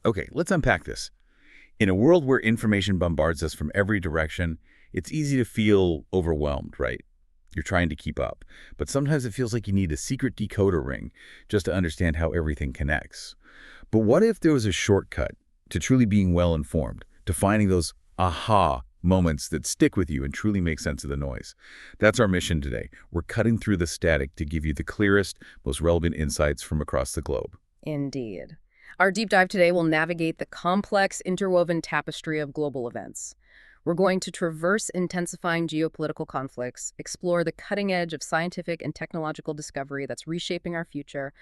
Okay, let's unpack this. In a world where information bombards us from every direction, it's easy to feel overwhelmed, right? You're trying to keep up. But sometimes it feels like you need a secret decoder ring just to understand how everything connects. But what if there was a shortcut to truly being well-informed, to finding those aha moments that stick with you and truly make sense of the noise? That's our mission today. We're cutting through the static to give you the clearest, most relevant insights from across the globe. Indeed. Our deep dive today will navigate the complex, interwoven tapestry of global events. We're going to traverse intensifying geopolitical conflicts, explore the cutting edge of scientific and technological discovery that's reshaping our future,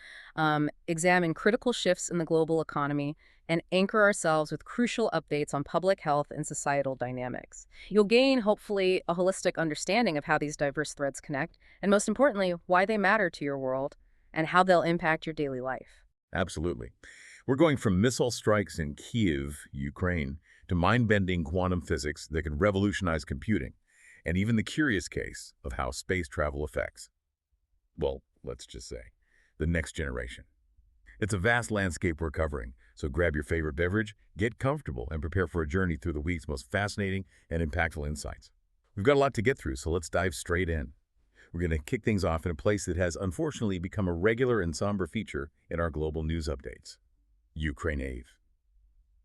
examine critical shifts in the global economy, and anchor ourselves with crucial updates on public health and societal dynamics. You'll gain, hopefully, a holistic understanding of how these diverse threads connect, and most importantly, why they matter to your world and how they'll impact your daily life. Absolutely. We're going from missile strikes in Kyiv, Ukraine, to mind-bending quantum physics that can revolutionize computing, and even the curious case of how space travel affects, well, let's just say, the next generation. It's a vast landscape we're covering, so grab your favorite beverage, get comfortable, and prepare for a journey through the week's most fascinating and impactful insights. We've got a lot to get through, so let's dive straight in. We're going to kick things off in a place that has unfortunately become a regular and somber feature in our global news updates. Ukraine.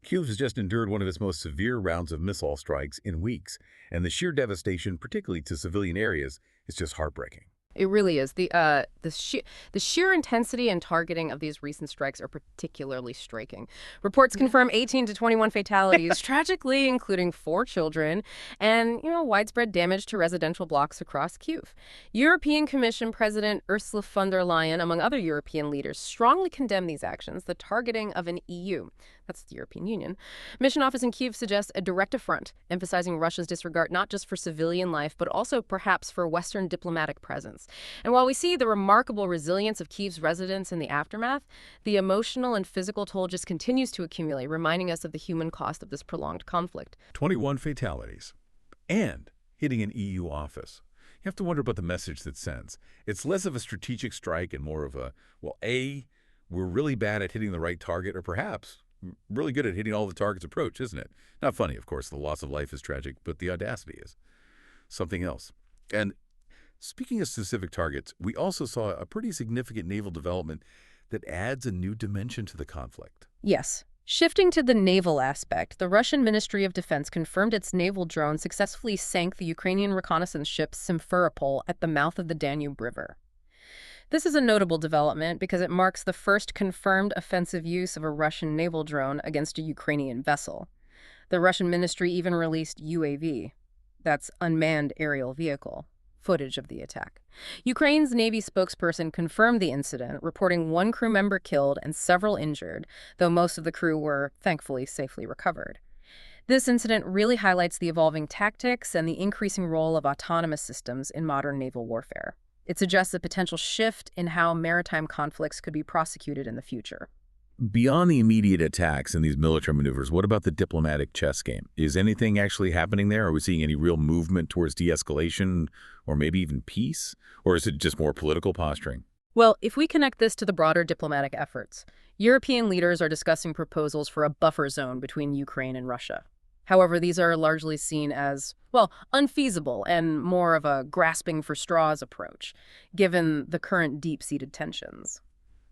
Kyiv has just endured one of its most severe rounds of missile strikes in weeks, and the sheer devastation, particularly to civilian areas, is just heartbreaking. It really is. The sheer intensity and targeting of these recent strikes are particularly striking. Reports confirm 18 to 21 fatalities, tragically including 4 children, and widespread damage to residential blocks across Kyiv. European Commission President Ursula von der Leyen, among other European leaders, strongly condemned these actions. The targeting of an EU, that's the European Union, mission office in Kyiv suggests a direct affront, emphasizing Russia's disregard not just for civilian life, but also perhaps for Western diplomatic presence. And while we see the remarkable resilience of Kyiv's residents in the aftermath, the emotional and physical toll just continues to accumulate, reminding us of the human cost of this prolonged conflict. 21 fatalities. And hitting an EU office. You have to wonder about the message that sends. It's less of a strategic strike and more of a, well, A, we're really bad at hitting the right target, or perhaps really good at hitting all the targets approach, isn't it? Not funny, of course. The loss of life is tragic, but the audacity is something else. And speaking of specific targets, we also saw a pretty significant naval development that adds a new dimension to the conflict. Yes. Shifting to the naval aspect, the Russian Ministry of Defense confirmed its naval drone successfully sank the Ukrainian reconnaissance ship Simferopol at the mouth of the Danube River. This is a notable development because it marks the first confirmed offensive use of a Russian naval drone against a Ukrainian vessel. The Russian ministry even released UAV, that's unmanned aerial vehicle, footage of the attack. Ukraine's Navy spokesperson confirmed the incident, reporting 1 crew member killed and several injured, though most of the crew were, thankfully, safely recovered. This incident really highlights the evolving tactics and the increasing role of autonomous systems in modern naval warfare. It suggests a potential shift in how maritime conflicts could be prosecuted in the future. Beyond the immediate attacks and these military maneuvers, what about the diplomatic chess game? Is anything actually happening there? Are we seeing any real movement towards de-escalation or maybe even peace? Or is it just more political posturing? Well, if we connect this to the broader diplomatic efforts, European leaders are discussing proposals for a buffer zone between Ukraine and Russia. However, these are largely seen as, well, unfeasible and more of a grasping for straws approach, given the current deep-seated tensions.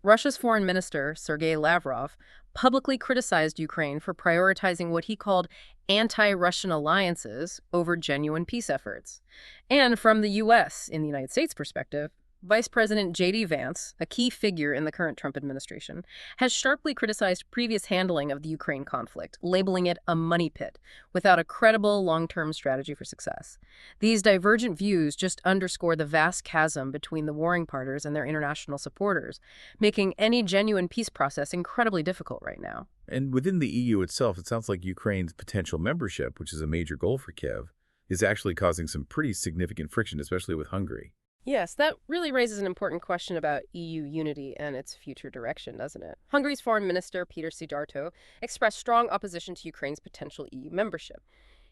Russia's foreign minister, Sergei Lavrov, publicly criticized Ukraine for prioritizing what he called anti-Russian alliances over genuine peace efforts. And from the U.S., in the United States perspective, Vice President J.D. Vance, a key figure in the current Trump administration, has sharply criticized previous handling of the Ukraine conflict, labeling it a money pit, without a credible long-term strategy for success. These divergent views just underscore the vast chasm between the warring partners and their international supporters, making any genuine peace process incredibly difficult right now. And within the EU itself, it sounds like Ukraine's potential membership, which is a major goal for Kyiv, is actually causing some pretty significant friction, especially with Hungary. Yes, that really raises an important question about EU unity and its future direction, doesn't it? Hungary's foreign minister, Peter Szijjártó, expressed strong opposition to Ukraine's potential EU membership.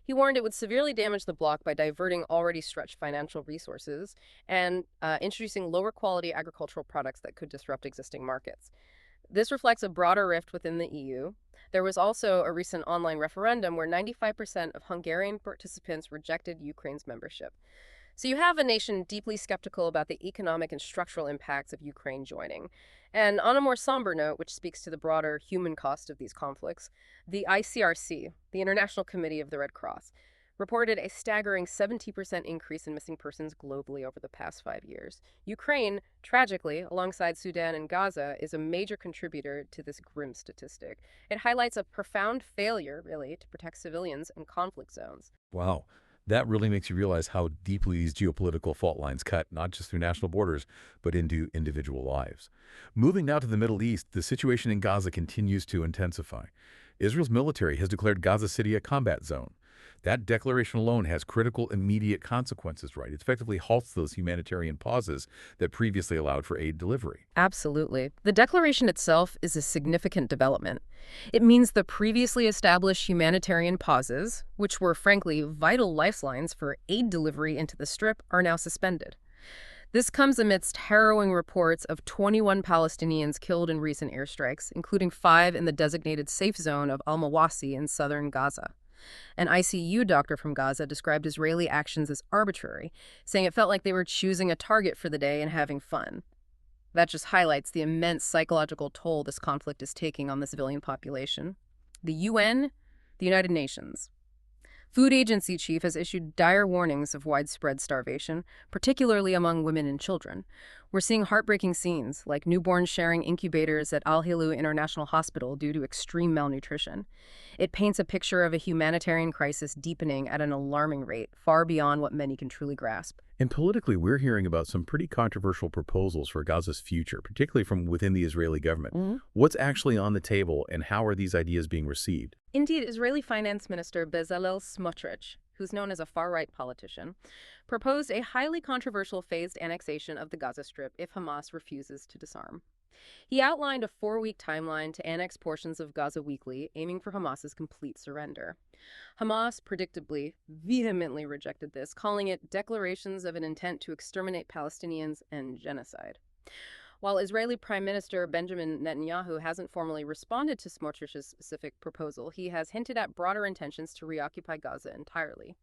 He warned it would severely damage the bloc by diverting already stretched financial resources and introducing lower-quality agricultural products that could disrupt existing markets. This reflects a broader rift within the EU, There was also a recent online referendum where 95% of Hungarian participants rejected Ukraine's membership. So you have a nation deeply skeptical about the economic and structural impacts of Ukraine joining. And on a more somber note, which speaks to the broader human cost of these conflicts, the ICRC, the International Committee of the Red Cross, reported a staggering 70% increase in missing persons globally over the past 5 years. Ukraine, tragically, alongside Sudan and Gaza, is a major contributor to this grim statistic. It highlights a profound failure, really, to protect civilians in conflict zones. Wow. That really makes you realize how deeply these geopolitical fault lines cut, not just through national borders, but into individual lives. Moving now to the Middle East, the situation in Gaza continues to intensify. Israel's military has declared Gaza City a combat zone. That declaration alone has critical immediate consequences, right? It effectively halts those humanitarian pauses that previously allowed for aid delivery. Absolutely. The declaration itself is a significant development. It means the previously established humanitarian pauses, which were frankly vital lifelines for aid delivery into the Strip, are now suspended. This comes amidst harrowing reports of 21 Palestinians killed in recent airstrikes, including 5 in the designated safe zone of al-Mawasi in southern Gaza. An ICU doctor from Gaza described Israeli actions as arbitrary, saying it felt like they were choosing a target for the day and having fun. That just highlights the immense psychological toll this conflict is taking on the civilian population. The UN, the United Nations. Food Agency chief has issued dire warnings of widespread starvation, particularly among women and children. We're seeing heartbreaking scenes, like newborns sharing incubators at Al-Hilal International Hospital due to extreme malnutrition. It paints a picture of a humanitarian crisis deepening at an alarming rate, far beyond what many can truly grasp. And politically, we're hearing about some pretty controversial proposals for Gaza's future, particularly from within the Israeli government. What's actually on the table, and how are these ideas being received? Indeed, Israeli Finance Minister Bezalel Smotrich, who's known as a far-right politician, proposed a highly controversial phased annexation of the Gaza Strip if Hamas refuses to disarm. He outlined a 4-week timeline to annex portions of Gaza weekly, aiming for Hamas's complete surrender. Hamas, predictably, vehemently rejected this, calling it declarations of an intent to exterminate Palestinians and genocide. While Israeli Prime Minister Benjamin Netanyahu hasn't formally responded to Smotrich's specific proposal, he has hinted at broader intentions to reoccupy Gaza entirely.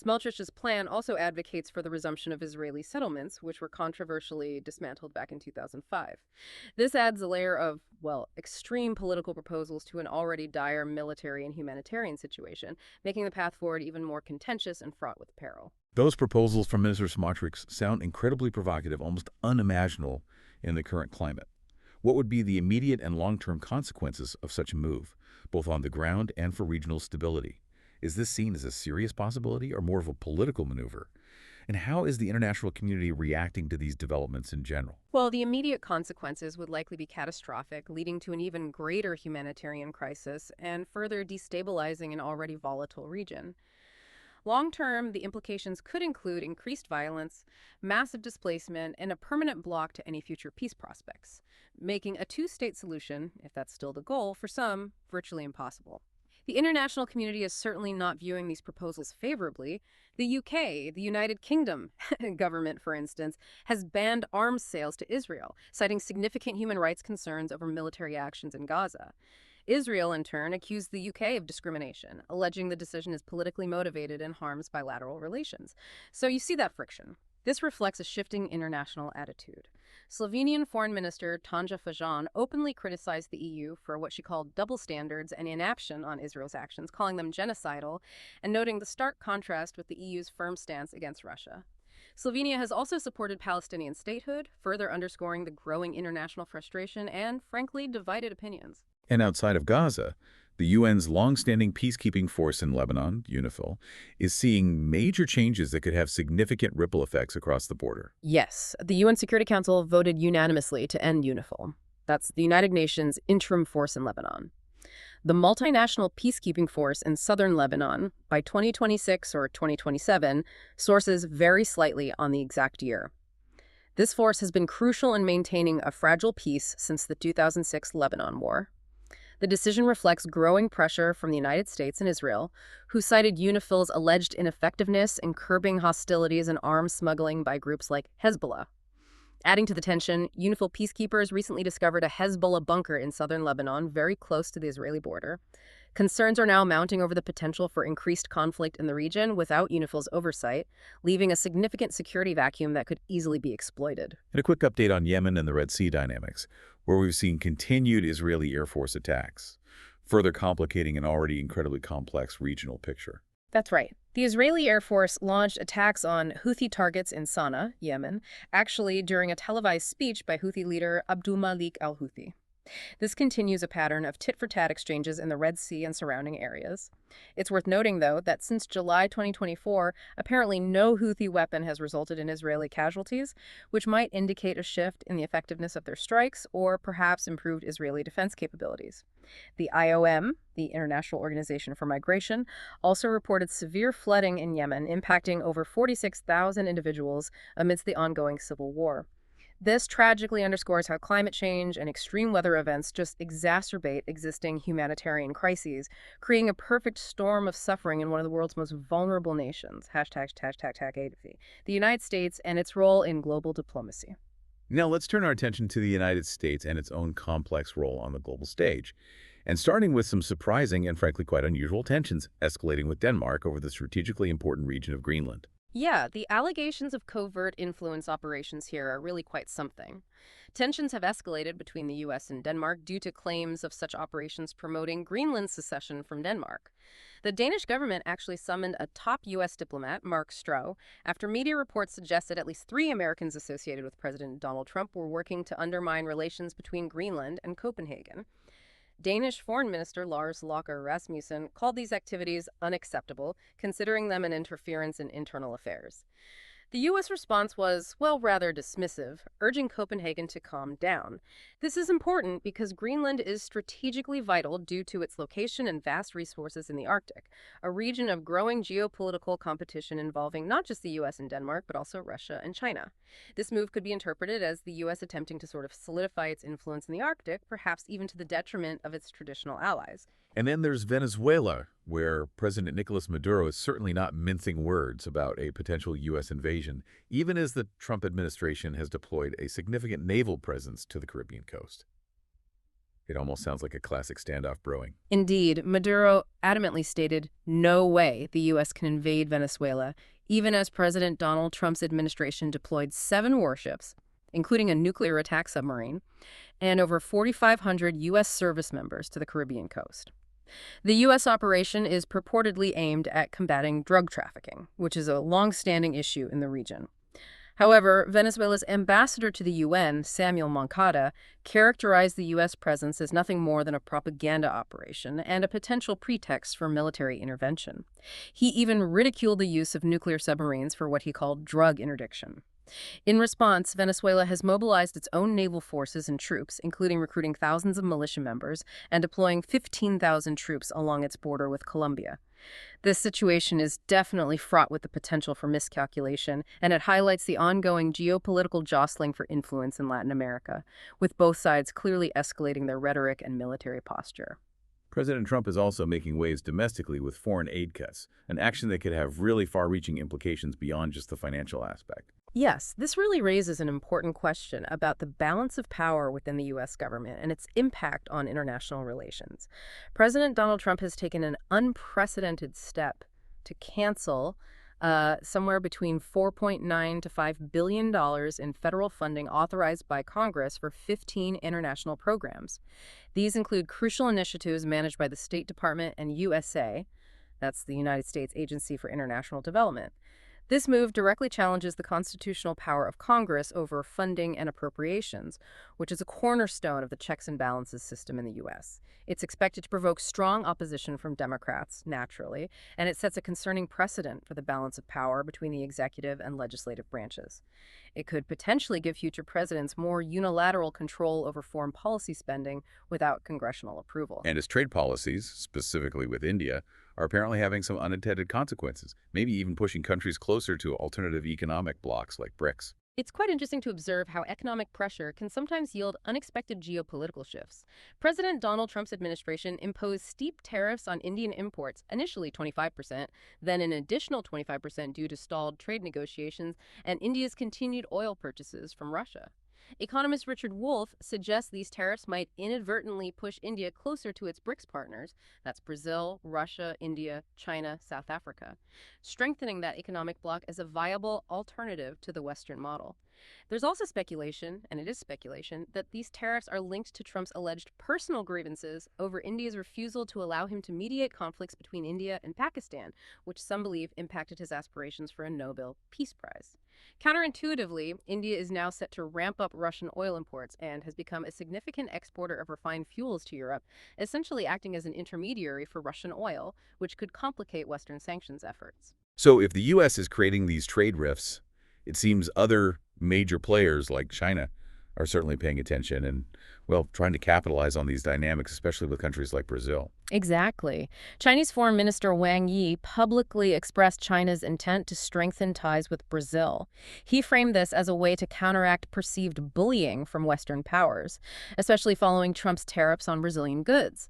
Smotrich's plan also advocates for the resumption of Israeli settlements, which were controversially dismantled back in 2005. This adds a layer of, well, extreme political proposals to an already dire military and humanitarian situation, making the path forward even more contentious and fraught with peril. Those proposals from Minister Smotrich sound incredibly provocative, almost unimaginable in the current climate. What would be the immediate and long-term consequences of such a move, both on the ground and for regional stability? Is this seen as a serious possibility or more of a political maneuver? And how is the international community reacting to these developments in general? Well, the immediate consequences would likely be catastrophic, leading to an even greater humanitarian crisis and further destabilizing an already volatile region. Long-term, the implications could include increased violence, massive displacement, and a permanent block to any future peace prospects, making a two-state solution, if that's still the goal, for some, virtually impossible. The international community is certainly not viewing these proposals favorably. The UK, the United Kingdom government, for instance, has banned arms sales to Israel, citing significant human rights concerns over military actions in Gaza. Israel, in turn, accused the UK of discrimination, alleging the decision is politically motivated and harms bilateral relations. So you see that friction. This reflects a shifting international attitude. Slovenian Foreign Minister Tanja Fajon openly criticized the EU for what she called double standards and inaction on Israel's actions, calling them genocidal, and noting the stark contrast with the EU's firm stance against Russia. Slovenia has also supported Palestinian statehood, further underscoring the growing international frustration and, frankly, divided opinions. And outside of Gaza, the UN's long-standing peacekeeping force in Lebanon, UNIFIL, is seeing major changes that could have significant ripple effects across the border. Yes, the UN Security Council voted unanimously to end UNIFIL. That's the United Nations interim force in Lebanon. The multinational peacekeeping force in southern Lebanon, by 2026 or 2027, sources vary slightly on the exact year. This force has been crucial in maintaining a fragile peace since the 2006 Lebanon War. The decision reflects growing pressure from the United States and Israel, who cited UNIFIL's alleged ineffectiveness in curbing hostilities and arms smuggling by groups like Hezbollah. Adding to the tension, UNIFIL peacekeepers recently discovered a Hezbollah bunker in southern Lebanon, very close to the Israeli border. Concerns are now mounting over the potential for increased conflict in the region without UNIFIL's oversight, leaving a significant security vacuum that could easily be exploited. And a quick update on Yemen and the Red Sea dynamics, where we've seen continued Israeli Air Force attacks, further complicating an already incredibly complex regional picture. That's right. The Israeli Air Force launched attacks on Houthi targets in Sana'a, Yemen, actually during a televised speech by Houthi leader Abdulmalik al-Houthi. This continues a pattern of tit-for-tat exchanges in the Red Sea and surrounding areas. It's worth noting, though, that since July 2024, apparently no Houthi weapon has resulted in Israeli casualties, which might indicate a shift in the effectiveness of their strikes or perhaps improved Israeli defense capabilities. The IOM, the International Organization for Migration, also reported severe flooding in Yemen, impacting over 46,000 individuals amidst the ongoing civil war. This tragically underscores how climate change and extreme weather events just exacerbate existing humanitarian crises, creating a perfect storm of suffering in one of the world's most vulnerable nations, #ADV, the United States and its role in global diplomacy. Now let's turn our attention to the United States and its own complex role on the global stage. And starting with some surprising and frankly quite unusual tensions escalating with Denmark over the strategically important region of Greenland. Yeah, the allegations of covert influence operations here are really quite something. Tensions have escalated between the U.S. and Denmark due to claims of such operations promoting Greenland's secession from Denmark. The Danish government actually summoned a top U.S. diplomat, Mark Stroh, after media reports suggested at least 3 Americans associated with President Donald Trump were working to undermine relations between Greenland and Copenhagen. Danish Foreign Minister Lars Løkke Rasmussen called these activities unacceptable, considering them an interference in internal affairs. The U.S. response was, well, rather dismissive, urging Copenhagen to calm down. This is important because Greenland is strategically vital due to its location and vast resources in the Arctic, a region of growing geopolitical competition involving not just the U.S. and Denmark, but also Russia and China. This move could be interpreted as the U.S. attempting to sort of solidify its influence in the Arctic, perhaps even to the detriment of its traditional allies. And then there's Venezuela, where President Nicolas Maduro is certainly not mincing words about a potential U.S. invasion, even as the Trump administration has deployed a significant naval presence to the Caribbean coast. It almost sounds like a classic standoff brewing. Indeed, Maduro adamantly stated, no way the U.S. can invade Venezuela, even as President Donald Trump's administration deployed 7 warships, including a nuclear attack submarine, and over 4,500 U.S. service members to the Caribbean coast. The U.S. operation is purportedly aimed at combating drug trafficking, which is a long-standing issue in the region. However, Venezuela's ambassador to the UN, Samuel Moncada, characterized the U.S. presence as nothing more than a propaganda operation and a potential pretext for military intervention. He even ridiculed the use of nuclear submarines for what he called drug interdiction. In response, Venezuela has mobilized its own naval forces and troops, including recruiting thousands of militia members and deploying 15,000 troops along its border with Colombia. This situation is definitely fraught with the potential for miscalculation, and it highlights the ongoing geopolitical jostling for influence in Latin America, with both sides clearly escalating their rhetoric and military posture. President Trump is also making waves domestically with foreign aid cuts, an action that could have really far-reaching implications beyond just the financial aspect. Yes, this really raises an important question about the balance of power within the U.S. government and its impact on international relations. President Donald Trump has taken an unprecedented step to cancel somewhere between $4.9 to $5 billion in federal funding authorized by Congress for 15 international programs. These include crucial initiatives managed by the State Department and USA, that's the United States Agency for International Development. This move directly challenges the constitutional power of Congress over funding and appropriations, which is a cornerstone of the checks and balances system in the U.S. It's expected to provoke strong opposition from Democrats, naturally, and it sets a concerning precedent for the balance of power between the executive and legislative branches. It could potentially give future presidents more unilateral control over foreign policy spending without congressional approval. And his trade policies, specifically with India, are apparently having some unintended consequences, maybe even pushing countries closer to alternative economic blocs like BRICS. It's quite interesting to observe how economic pressure can sometimes yield unexpected geopolitical shifts. President Donald Trump's administration imposed steep tariffs on Indian imports, initially 25%, then an additional 25% due to stalled trade negotiations and India's continued oil purchases from Russia. Economist Richard Wolff suggests these tariffs might inadvertently push India closer to its BRICS partners, that's Brazil, Russia, India, China, South Africa, strengthening that economic bloc as a viable alternative to the Western model. There's also speculation, and it is speculation, that these tariffs are linked to Trump's alleged personal grievances over India's refusal to allow him to mediate conflicts between India and Pakistan, which some believe impacted his aspirations for a Nobel Peace Prize. Counterintuitively, India is now set to ramp up Russian oil imports and has become a significant exporter of refined fuels to Europe, essentially acting as an intermediary for Russian oil, which could complicate Western sanctions efforts. So if the U.S. is creating these trade rifts, it seems other major players like China are certainly paying attention and, well, trying to capitalize on these dynamics, especially with countries like Brazil. Exactly. Chinese Foreign Minister Wang Yi publicly expressed China's intent to strengthen ties with Brazil. He framed this as a way to counteract perceived bullying from Western powers, especially following Trump's tariffs on Brazilian goods.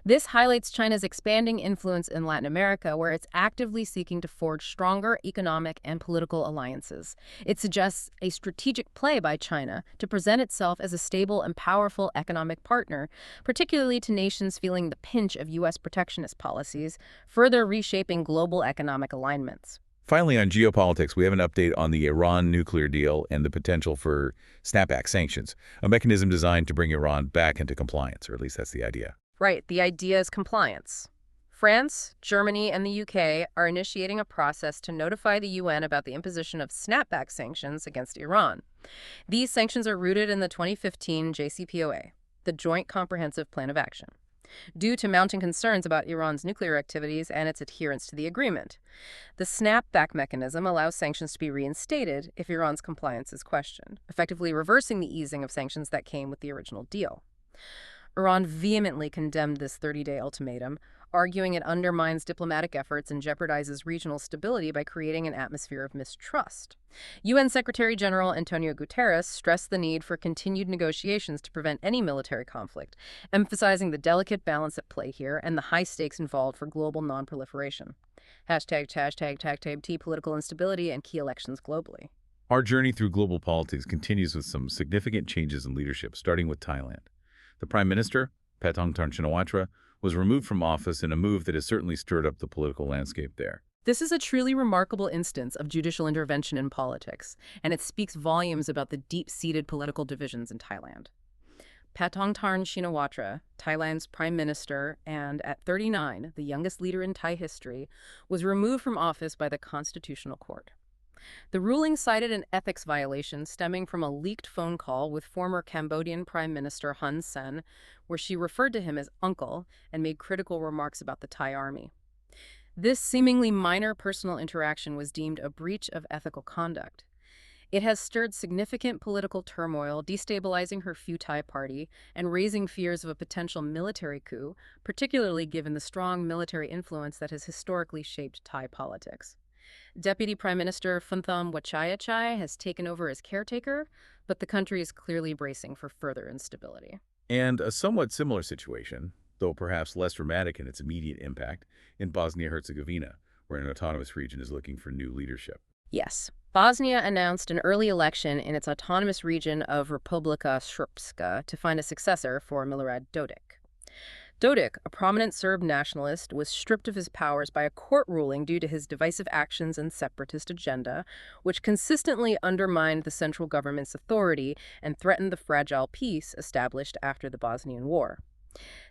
This highlights China's expanding influence in Latin America, where it's actively seeking to forge stronger economic and political alliances. It suggests a strategic play by China to present itself as a stable and powerful economic partner, particularly to nations feeling the pinch of U.S. protectionist policies, further reshaping global economic alignments. Finally, on geopolitics, we have an update on the Iran nuclear deal and the potential for snapback sanctions, a mechanism designed to bring Iran back into compliance, or at least that's the idea. Right, the idea is compliance. France, Germany, and the UK are initiating a process to notify the UN about the imposition of snapback sanctions against Iran. These sanctions are rooted in the 2015 JCPOA, the Joint Comprehensive Plan of Action, due to mounting concerns about Iran's nuclear activities and its adherence to the agreement. The snapback mechanism allows sanctions to be reinstated if Iran's compliance is questioned, effectively reversing the easing of sanctions that came with the original deal. Iran vehemently condemned this 30-day ultimatum, arguing it undermines diplomatic efforts and jeopardizes regional stability by creating an atmosphere of mistrust. UN Secretary General Antonio Guterres stressed the need for continued negotiations to prevent any military conflict, emphasizing the delicate balance at play here and the high stakes involved for global nonproliferation. #T political instability and key elections globally. Our journey through global politics continues with some significant changes in leadership, starting with Thailand. The Prime Minister, Paetongtarn Shinawatra, was removed from office in a move that has certainly stirred up the political landscape there. This is a truly remarkable instance of judicial intervention in politics, and it speaks volumes about the deep-seated political divisions in Thailand. Paetongtarn Shinawatra, Thailand's prime minister and, at 39, the youngest leader in Thai history, was removed from office by the Constitutional Court. The ruling cited an ethics violation stemming from a leaked phone call with former Cambodian Prime Minister Hun Sen, where she referred to him as uncle and made critical remarks about the Thai army. This seemingly minor personal interaction was deemed a breach of ethical conduct. It has stirred significant political turmoil, destabilizing her Pheu Thai party and raising fears of a potential military coup, particularly given the strong military influence that has historically shaped Thai politics. Deputy Prime Minister Phumtham Wechayachai has taken over as caretaker, but the country is clearly bracing for further instability. And a somewhat similar situation, though perhaps less dramatic in its immediate impact, in Bosnia-Herzegovina, where an autonomous region is looking for new leadership. Yes, Bosnia announced an early election in its autonomous region of Republika Srpska to find a successor for Milorad Dodik. Dodik, a prominent Serb nationalist, was stripped of his powers by a court ruling due to his divisive actions and separatist agenda, which consistently undermined the central government's authority and threatened the fragile peace established after the Bosnian War.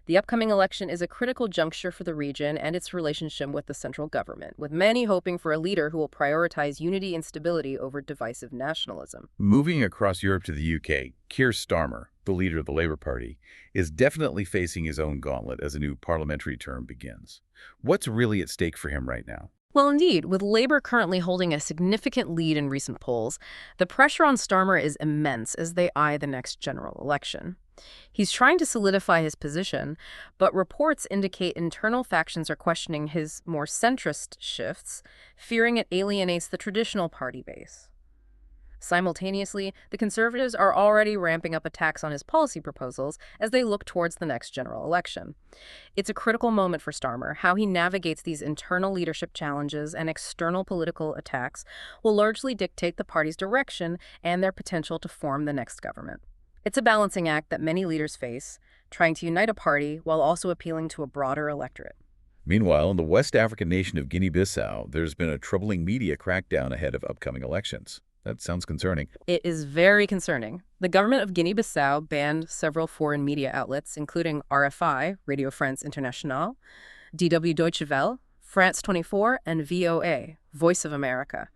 The upcoming election is a critical juncture for the region and its relationship with the central government, with many hoping for a leader who will prioritize unity and stability over divisive nationalism. Moving across Europe to the UK, Keir Starmer, the leader of the Labour Party, is definitely facing his own gauntlet as a new parliamentary term begins. What's really at stake for him right now? Well, indeed, with Labour currently holding a significant lead in recent polls, the pressure on Starmer is immense as they eye the next general election. He's trying to solidify his position, but reports indicate internal factions are questioning his more centrist shifts, fearing it alienates the traditional party base. Simultaneously, the conservatives are already ramping up attacks on his policy proposals as they look towards the next general election. It's a critical moment for Starmer. How he navigates these internal leadership challenges and external political attacks will largely dictate the party's direction and their potential to form the next government. It's a balancing act that many leaders face, trying to unite a party while also appealing to a broader electorate. Meanwhile, in the West African nation of Guinea-Bissau, there's been a troubling media crackdown ahead of upcoming elections. That sounds concerning. It is very concerning. The government of Guinea-Bissau banned several foreign media outlets, including RFI, Radio France Internationale, DW Deutsche Welle, France 24, and VOA, Voice of America,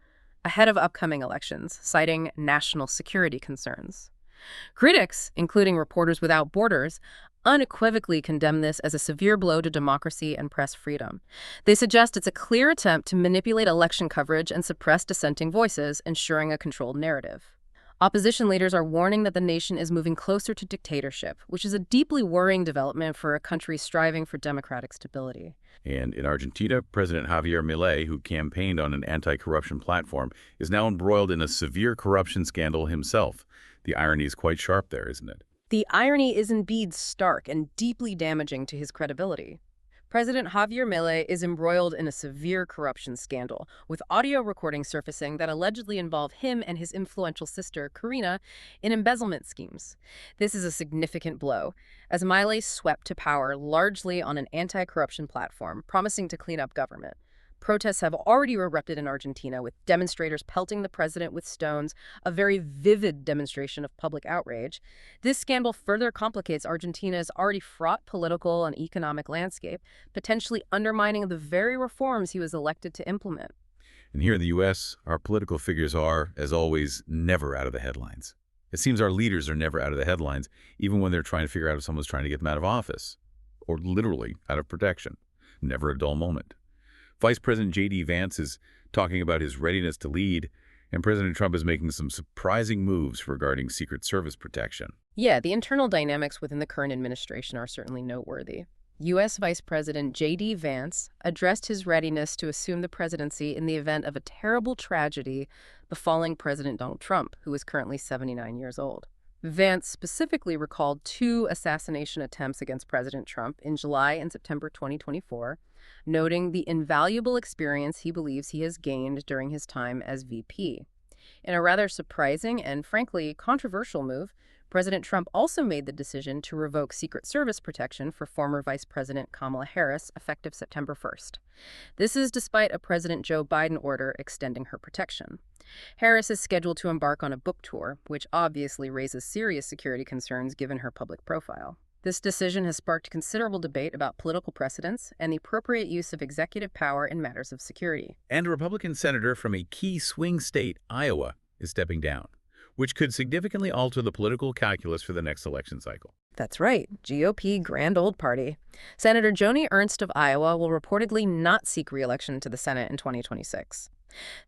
ahead of upcoming elections, citing national security concerns. Critics, including Reporters Without Borders, unequivocally condemn this as a severe blow to democracy and press freedom. They suggest it's a clear attempt to manipulate election coverage and suppress dissenting voices, ensuring a controlled narrative. Opposition leaders are warning that the nation is moving closer to dictatorship, which is a deeply worrying development for a country striving for democratic stability. And in Argentina, President Javier Milei, who campaigned on an anti-corruption platform, is now embroiled in a severe corruption scandal himself. The irony is quite sharp there, isn't it? The irony is indeed stark and deeply damaging to his credibility. President Javier Milei is embroiled in a severe corruption scandal, with audio recordings surfacing that allegedly involve him and his influential sister, Karina, in embezzlement schemes. This is a significant blow, as Milei swept to power largely on an anti-corruption platform, promising to clean up government. Protests have already erupted in Argentina, with demonstrators pelting the president with stones, a very vivid demonstration of public outrage. This scandal further complicates Argentina's already fraught political and economic landscape, potentially undermining the very reforms he was elected to implement. And here in the U.S., our political figures are, as always, never out of the headlines. It seems our leaders are never out of the headlines, even when they're trying to figure out if someone's trying to get them out of office, or literally out of protection. Never a dull moment. Vice President J.D. Vance is talking about his readiness to lead, and President Trump is making some surprising moves regarding Secret Service protection. Yeah, the internal dynamics within the current administration are certainly noteworthy. U.S. Vice President J.D. Vance addressed his readiness to assume the presidency in the event of a terrible tragedy befalling President Donald Trump, who is currently 79 years old. Vance specifically recalled 2 assassination attempts against President Trump in July and September 2024, noting the invaluable experience he believes he has gained during his time as VP. In a rather surprising and frankly controversial move, President Trump also made the decision to revoke Secret Service protection for former Vice President Kamala Harris effective September 1st. This is despite a President Joe Biden order extending her protection. Harris is scheduled to embark on a book tour, which obviously raises serious security concerns given her public profile. This decision has sparked considerable debate about political precedents and the appropriate use of executive power in matters of security. And a Republican senator from a key swing state, Iowa, is stepping down, which could significantly alter the political calculus for the next election cycle. That's right, GOP Grand Old Party. Senator Joni Ernst of Iowa will reportedly not seek re-election to the Senate in 2026.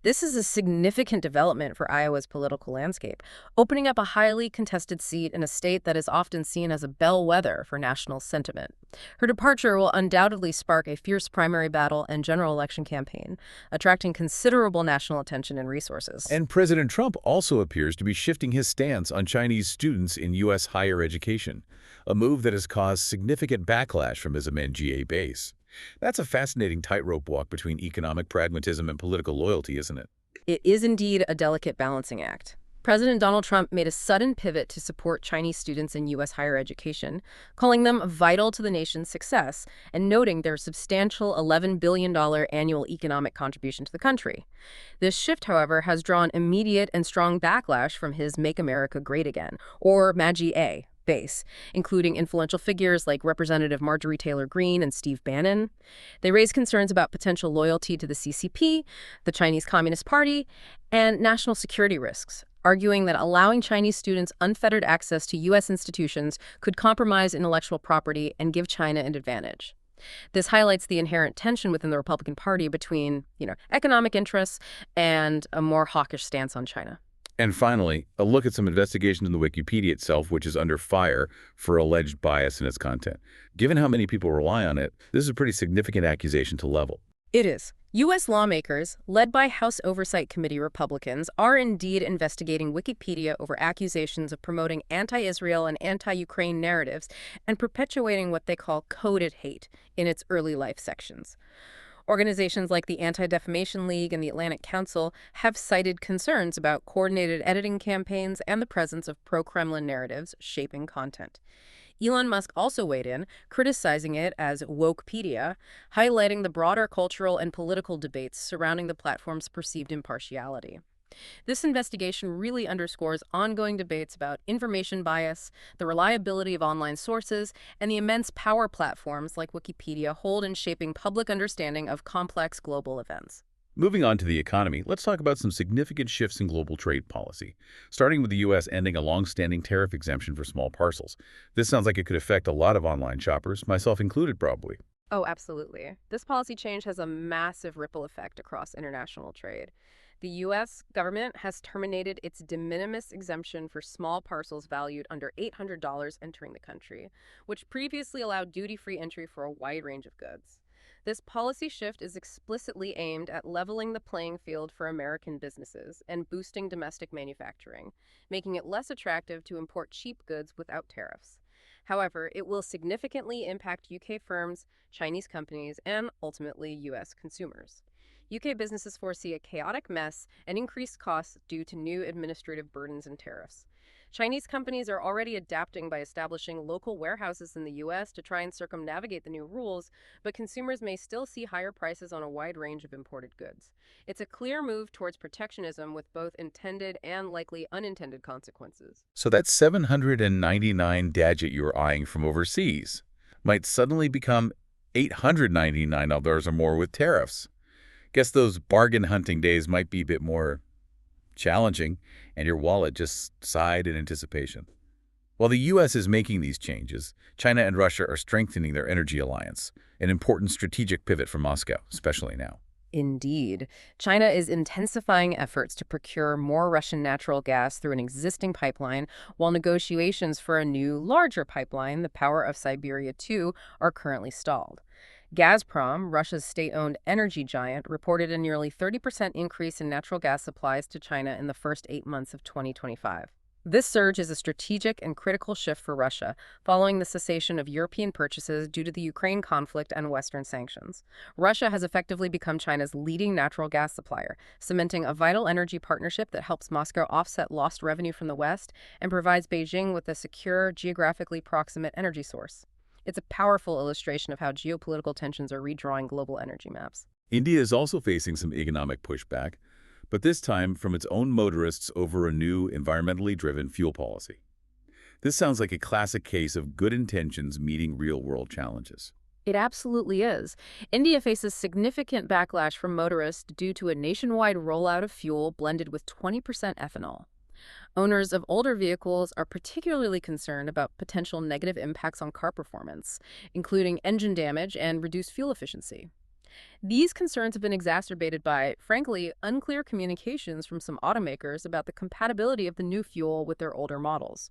This is a significant development for Iowa's political landscape, opening up a highly contested seat in a state that is often seen as a bellwether for national sentiment. Her departure will undoubtedly spark a fierce primary battle and general election campaign, attracting considerable national attention and resources. And President Trump also appears to be shifting his stance on Chinese students in U.S. higher education, a move that has caused significant backlash from his MNGA base. That's a fascinating tightrope walk between economic pragmatism and political loyalty, isn't it? It is indeed a delicate balancing act. President Donald Trump made a sudden pivot to support Chinese students in U.S. higher education, calling them vital to the nation's success and noting their substantial $11 billion annual economic contribution to the country. This shift, however, has drawn immediate and strong backlash from his Make America Great Again, or MAGA, base, including influential figures like Representative Marjorie Taylor Greene and Steve Bannon. They raise concerns about potential loyalty to the CCP, the Chinese Communist Party, and national security risks, arguing that allowing Chinese students unfettered access to U.S. institutions could compromise intellectual property and give China an advantage. This highlights the inherent tension within the Republican Party between, economic interests and a more hawkish stance on China. And finally, a look at some investigation in the Wikipedia itself, which is under fire for alleged bias in its content. Given how many people rely on it, this is a pretty significant accusation to level. It is. U.S. lawmakers, led by House Oversight Committee Republicans, are indeed investigating Wikipedia over accusations of promoting anti-Israel and anti-Ukraine narratives and perpetuating what they call coded hate in its early life sections. Organizations like the Anti-Defamation League and the Atlantic Council have cited concerns about coordinated editing campaigns and the presence of pro-Kremlin narratives shaping content. Elon Musk also weighed in, criticizing it as wokepedia, highlighting the broader cultural and political debates surrounding the platform's perceived impartiality. This investigation really underscores ongoing debates about information bias, the reliability of online sources, and the immense power platforms like Wikipedia hold in shaping public understanding of complex global events. Moving on to the economy, let's talk about some significant shifts in global trade policy, starting with the U.S. ending a long-standing tariff exemption for small parcels. This sounds like it could affect a lot of online shoppers, myself included probably. Oh, absolutely. This policy change has a massive ripple effect across international trade. The U.S. government has terminated its de minimis exemption for small parcels valued under $800 entering the country, which previously allowed duty-free entry for a wide range of goods. This policy shift is explicitly aimed at leveling the playing field for American businesses and boosting domestic manufacturing, making it less attractive to import cheap goods without tariffs. However, it will significantly impact UK firms, Chinese companies, and ultimately US consumers. UK businesses foresee a chaotic mess and increased costs due to new administrative burdens and tariffs. Chinese companies are already adapting by establishing local warehouses in the US to try and circumnavigate the new rules, but consumers may still see higher prices on a wide range of imported goods. It's a clear move towards protectionism with both intended and likely unintended consequences. So that 799 gadget you're eyeing from overseas might suddenly become $899 or more with tariffs. Guess those bargain hunting days might be a bit more challenging, and your wallet just sighed in anticipation. While the U.S. is making these changes, China and Russia are strengthening their energy alliance, an important strategic pivot for Moscow, especially now. Indeed. China is intensifying efforts to procure more Russian natural gas through an existing pipeline, while negotiations for a new, larger pipeline, the Power of Siberia 2, are currently stalled. Gazprom, Russia's state-owned energy giant, reported a nearly 30% increase in natural gas supplies to China in the first 8 months of 2025. This surge is a strategic and critical shift for Russia, following the cessation of European purchases due to the Ukraine conflict and Western sanctions. Russia has effectively become China's leading natural gas supplier, cementing a vital energy partnership that helps Moscow offset lost revenue from the West and provides Beijing with a secure, geographically proximate energy source. It's a powerful illustration of how geopolitical tensions are redrawing global energy maps. India is also facing some economic pushback, but this time from its own motorists over a new environmentally driven fuel policy. This sounds like a classic case of good intentions meeting real-world challenges. It absolutely is. India faces significant backlash from motorists due to a nationwide rollout of fuel blended with 20% ethanol. Owners of older vehicles are particularly concerned about potential negative impacts on car performance, including engine damage and reduced fuel efficiency. These concerns have been exacerbated by, frankly, unclear communications from some automakers about the compatibility of the new fuel with their older models.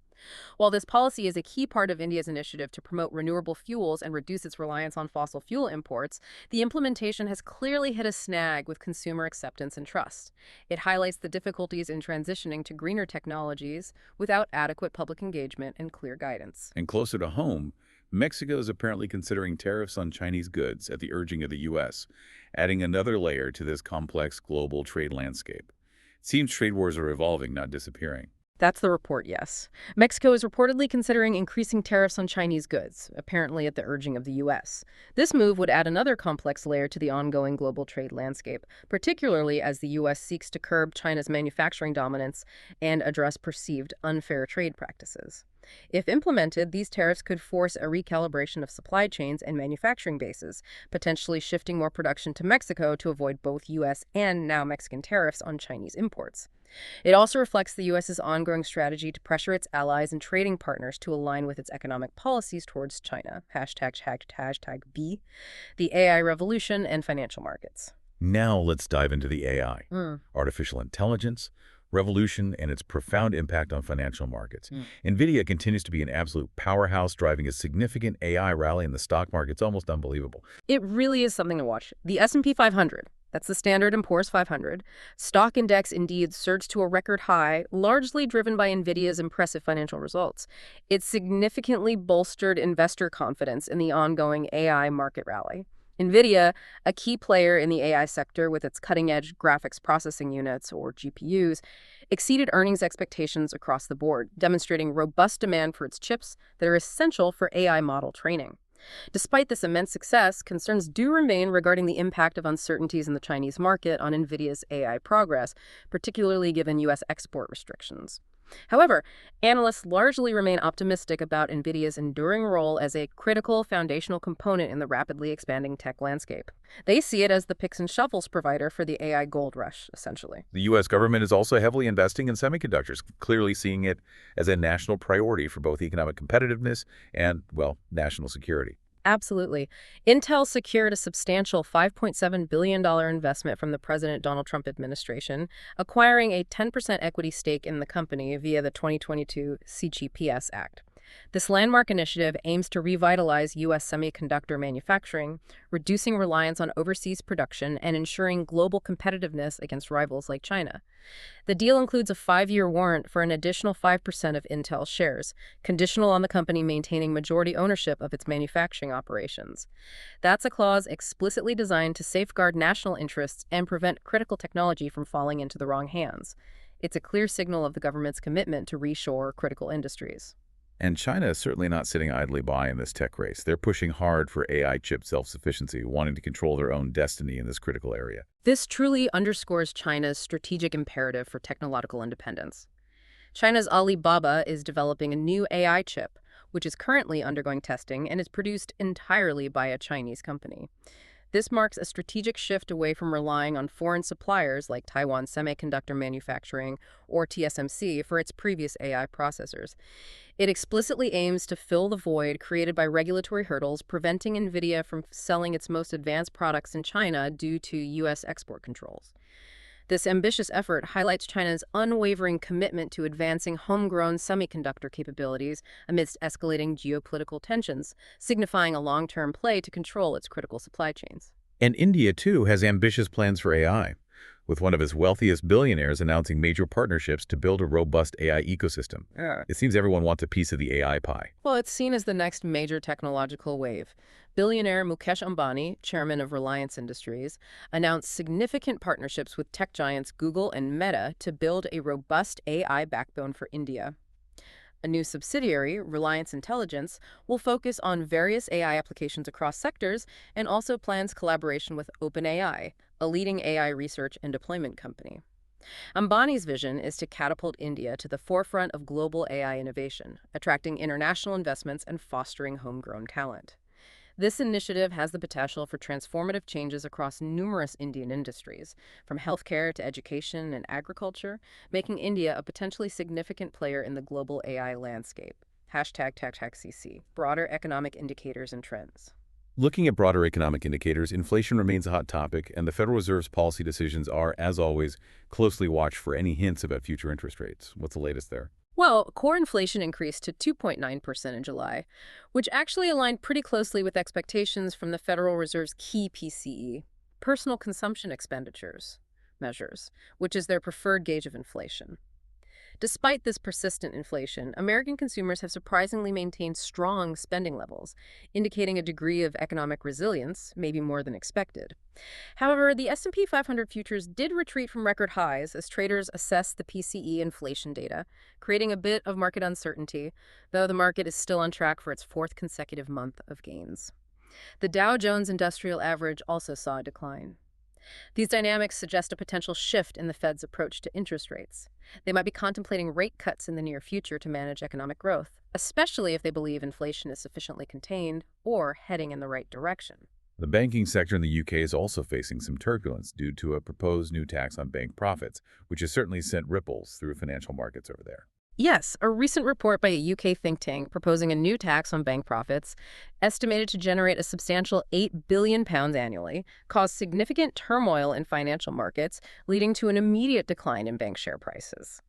While this policy is a key part of India's initiative to promote renewable fuels and reduce its reliance on fossil fuel imports, the implementation has clearly hit a snag with consumer acceptance and trust. It highlights the difficulties in transitioning to greener technologies without adequate public engagement and clear guidance. And closer to home, Mexico is apparently considering tariffs on Chinese goods at the urging of the U.S., adding another layer to this complex global trade landscape. It seems trade wars are evolving, not disappearing. That's the report, yes. Mexico is reportedly considering increasing tariffs on Chinese goods, apparently at the urging of the U.S. This move would add another complex layer to the ongoing global trade landscape, particularly as the U.S. seeks to curb China's manufacturing dominance and address perceived unfair trade practices. If implemented, these tariffs could force a recalibration of supply chains and manufacturing bases, potentially shifting more production to Mexico to avoid both U.S. and now Mexican tariffs on Chinese imports. It also reflects the U.S.'s ongoing strategy to pressure its allies and trading partners to align with its economic policies towards China, hashtag B, the AI revolution, and financial markets. Now let's dive into the AI, artificial intelligence, revolution and its profound impact on financial markets. NVIDIA continues to be an absolute powerhouse, driving a significant AI rally in the stock market. It's almost unbelievable. It really is something to watch. The S&P 500, that's the Standard & Poor's 500, stock index indeed surged to a record high, largely driven by NVIDIA's impressive financial results. It significantly bolstered investor confidence in the ongoing AI market rally. NVIDIA, a key player in the AI sector with its cutting-edge graphics processing units, or GPUs, exceeded earnings expectations across the board, demonstrating robust demand for its chips that are essential for AI model training. Despite this immense success, concerns do remain regarding the impact of uncertainties in the Chinese market on NVIDIA's AI progress, particularly given U.S. export restrictions. However, analysts largely remain optimistic about NVIDIA's enduring role as a critical foundational component in the rapidly expanding tech landscape. They see it as the picks and shovels provider for the AI gold rush, essentially. The U.S. government is also heavily investing in semiconductors, clearly seeing it as a national priority for both economic competitiveness and, well, national security. Absolutely. Intel secured a substantial $5.7 billion investment from the President Donald Trump administration, acquiring a 10% equity stake in the company via the 2022 CGPS Act. This landmark initiative aims to revitalize U.S. semiconductor manufacturing, reducing reliance on overseas production, and ensuring global competitiveness against rivals like China. The deal includes a 5-year warrant for an additional 5% of Intel shares, conditional on the company maintaining majority ownership of its manufacturing operations. That's a clause explicitly designed to safeguard national interests and prevent critical technology from falling into the wrong hands. It's a clear signal of the government's commitment to reshore critical industries. And China is certainly not sitting idly by in this tech race. They're pushing hard for AI chip self-sufficiency, wanting to control their own destiny in this critical area. This truly underscores China's strategic imperative for technological independence. China's Alibaba is developing a new AI chip, which is currently undergoing testing and is produced entirely by a Chinese company. This marks a strategic shift away from relying on foreign suppliers like Taiwan Semiconductor Manufacturing or TSMC for its previous AI processors. It explicitly aims to fill the void created by regulatory hurdles, preventing NVIDIA from selling its most advanced products in China due to U.S. export controls. This ambitious effort highlights China's unwavering commitment to advancing homegrown semiconductor capabilities amidst escalating geopolitical tensions, signifying a long-term play to control its critical supply chains. And India, too, has ambitious plans for AI, with one of its wealthiest billionaires announcing major partnerships to build a robust AI ecosystem. It seems everyone wants a piece of the AI pie. Well, it's seen as the next major technological wave. Billionaire Mukesh Ambani, chairman of Reliance Industries, announced significant partnerships with tech giants Google and Meta to build a robust AI backbone for India. A new subsidiary, Reliance Intelligence, will focus on various AI applications across sectors and also plans collaboration with OpenAI, a leading AI research and deployment company. Ambani's vision is to catapult India to the forefront of global AI innovation, attracting international investments and fostering homegrown talent. This initiative has the potential for transformative changes across numerous Indian industries, from healthcare to education and agriculture, making India a potentially significant player in the global AI landscape. #TechTechCC, broader economic indicators and trends. Looking at broader economic indicators, inflation remains a hot topic, and the Federal Reserve's policy decisions are, as always, closely watched for any hints about future interest rates. What's the latest there? Well, core inflation increased to 2.9% in July, which actually aligned pretty closely with expectations from the Federal Reserve's key PCE, personal consumption expenditures measures, which is their preferred gauge of inflation. Despite this persistent inflation, American consumers have surprisingly maintained strong spending levels, indicating a degree of economic resilience, maybe more than expected. However, the S&P 500 futures did retreat from record highs as traders assessed the PCE inflation data, creating a bit of market uncertainty, though the market is still on track for its 4th consecutive month of gains. The Dow Jones Industrial Average also saw a decline. These dynamics suggest a potential shift in the Fed's approach to interest rates. They might be contemplating rate cuts in the near future to manage economic growth, especially if they believe inflation is sufficiently contained or heading in the right direction. The banking sector in the UK is also facing some turbulence due to a proposed new tax on bank profits, which has certainly sent ripples through financial markets over there. Yes, a recent report by a UK think tank proposing a new tax on bank profits, estimated to generate a substantial £8 billion annually, caused significant turmoil in financial markets, leading to an immediate decline in bank share prices.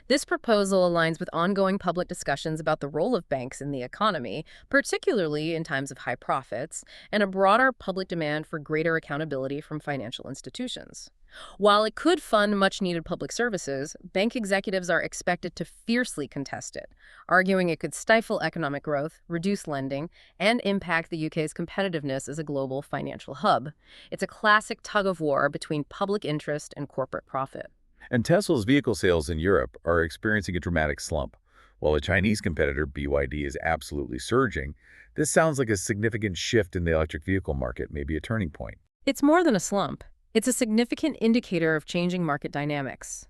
This proposal aligns with ongoing public discussions about the role of banks in the economy, particularly in times of high profits, and a broader public demand for greater accountability from financial institutions. While it could fund much-needed public services, bank executives are expected to fiercely contest it, arguing it could stifle economic growth, reduce lending, and impact the UK's competitiveness as a global financial hub. It's a classic tug-of-war between public interest and corporate profit. And Tesla's vehicle sales in Europe are experiencing a dramatic slump. While a Chinese competitor, BYD, is absolutely surging, this sounds like a significant shift in the electric vehicle market, maybe a turning point. It's more than a slump. It's a significant indicator of changing market dynamics.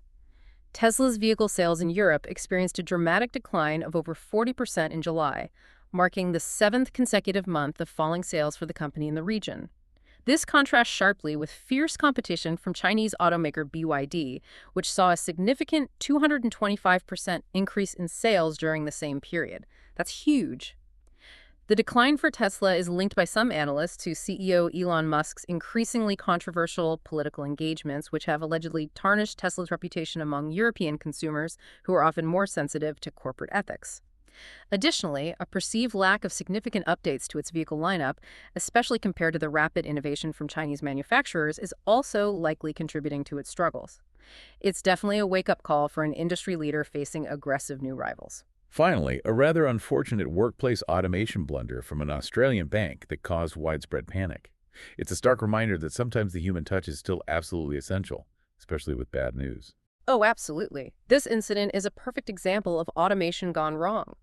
Tesla's vehicle sales in Europe experienced a dramatic decline of over 40% in July, marking the seventh consecutive month of falling sales for the company in the region. This contrasts sharply with fierce competition from Chinese automaker BYD, which saw a significant 225% increase in sales during the same period. That's huge. The decline for Tesla is linked by some analysts to CEO Elon Musk's increasingly controversial political engagements, which have allegedly tarnished Tesla's reputation among European consumers who are often more sensitive to corporate ethics. Additionally, a perceived lack of significant updates to its vehicle lineup, especially compared to the rapid innovation from Chinese manufacturers, is also likely contributing to its struggles. It's definitely a wake-up call for an industry leader facing aggressive new rivals. Finally, a rather unfortunate workplace automation blunder from an Australian bank that caused widespread panic. It's a stark reminder that sometimes the human touch is still absolutely essential, especially with bad news. Oh, absolutely. This incident is a perfect example of automation gone wrong.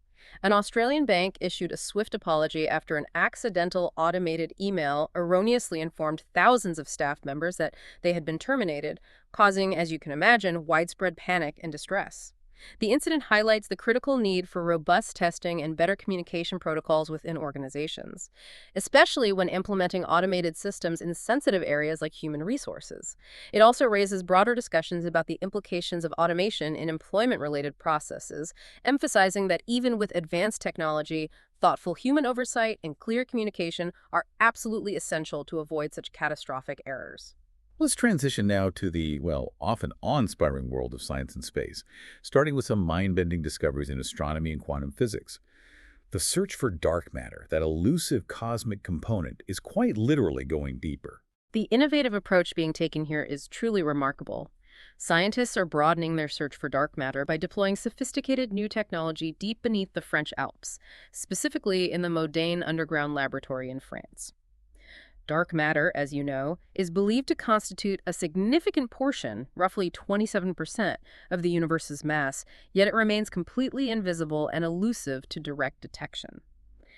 An Australian bank issued a swift apology after an accidental automated email erroneously informed thousands of staff members that they had been terminated, causing, as you can imagine, widespread panic and distress. The incident highlights the critical need for robust testing and better communication protocols within organizations, especially when implementing automated systems in sensitive areas like human resources. It also raises broader discussions about the implications of automation in employment-related processes, emphasizing that even with advanced technology, thoughtful human oversight and clear communication are absolutely essential to avoid such catastrophic errors. Let's transition now to the, often awe-inspiring world of science and space, starting with some mind-bending discoveries in astronomy and quantum physics. The search for dark matter, that elusive cosmic component, is quite literally going deeper. The innovative approach being taken here is truly remarkable. Scientists are broadening their search for dark matter by deploying sophisticated new technology deep beneath the French Alps, specifically in the Modane Underground Laboratory in France. Dark matter, as you know, is believed to constitute a significant portion, roughly 27%, of the universe's mass, yet it remains completely invisible and elusive to direct detection.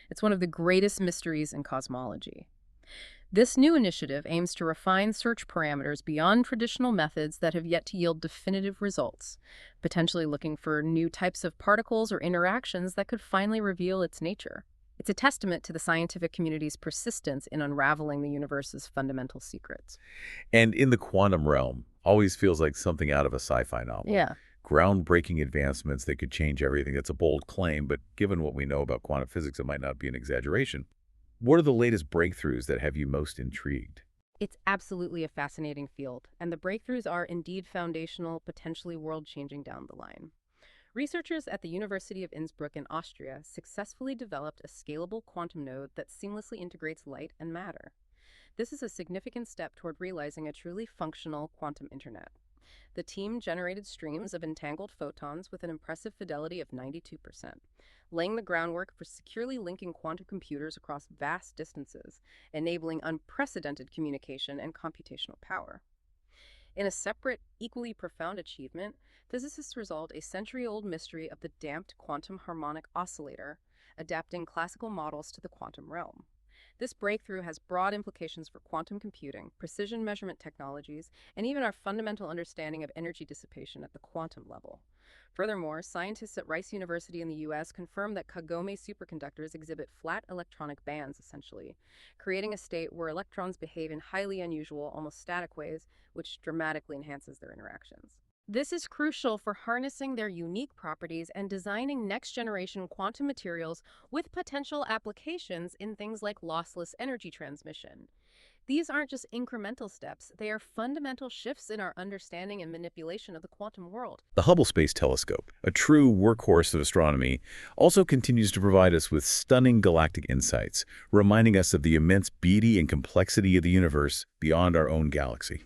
It's one of the greatest mysteries in cosmology. This new initiative aims to refine search parameters beyond traditional methods that have yet to yield definitive results, potentially looking for new types of particles or interactions that could finally reveal its nature. It's a testament to the scientific community's persistence in unraveling the universe's fundamental secrets. And in the quantum realm, always feels like something out of a sci-fi novel. Yeah. Groundbreaking advancements that could change everything. That's a bold claim, but given what we know about quantum physics, it might not be an exaggeration. What are the latest breakthroughs that have you most intrigued? It's absolutely a fascinating field, and the breakthroughs are indeed foundational, potentially world-changing down the line. Researchers at the University of Innsbruck in Austria successfully developed a scalable quantum node that seamlessly integrates light and matter. This is a significant step toward realizing a truly functional quantum internet. The team generated streams of entangled photons with an impressive fidelity of 92%, laying the groundwork for securely linking quantum computers across vast distances, enabling unprecedented communication and computational power. In a separate, equally profound achievement, physicists resolved a century-old mystery of the damped quantum harmonic oscillator, adapting classical models to the quantum realm. This breakthrough has broad implications for quantum computing, precision measurement technologies, and even our fundamental understanding of energy dissipation at the quantum level. Furthermore, scientists at Rice University in the U.S. confirmed that Kagome superconductors exhibit flat electronic bands, essentially, creating a state where electrons behave in highly unusual, almost static ways, which dramatically enhances their interactions. This is crucial for harnessing their unique properties and designing next-generation quantum materials with potential applications in things like lossless energy transmission. These aren't just incremental steps, they are fundamental shifts in our understanding and manipulation of the quantum world. The Hubble Space Telescope, a true workhorse of astronomy, also continues to provide us with stunning galactic insights, reminding us of the immense beauty and complexity of the universe beyond our own galaxy.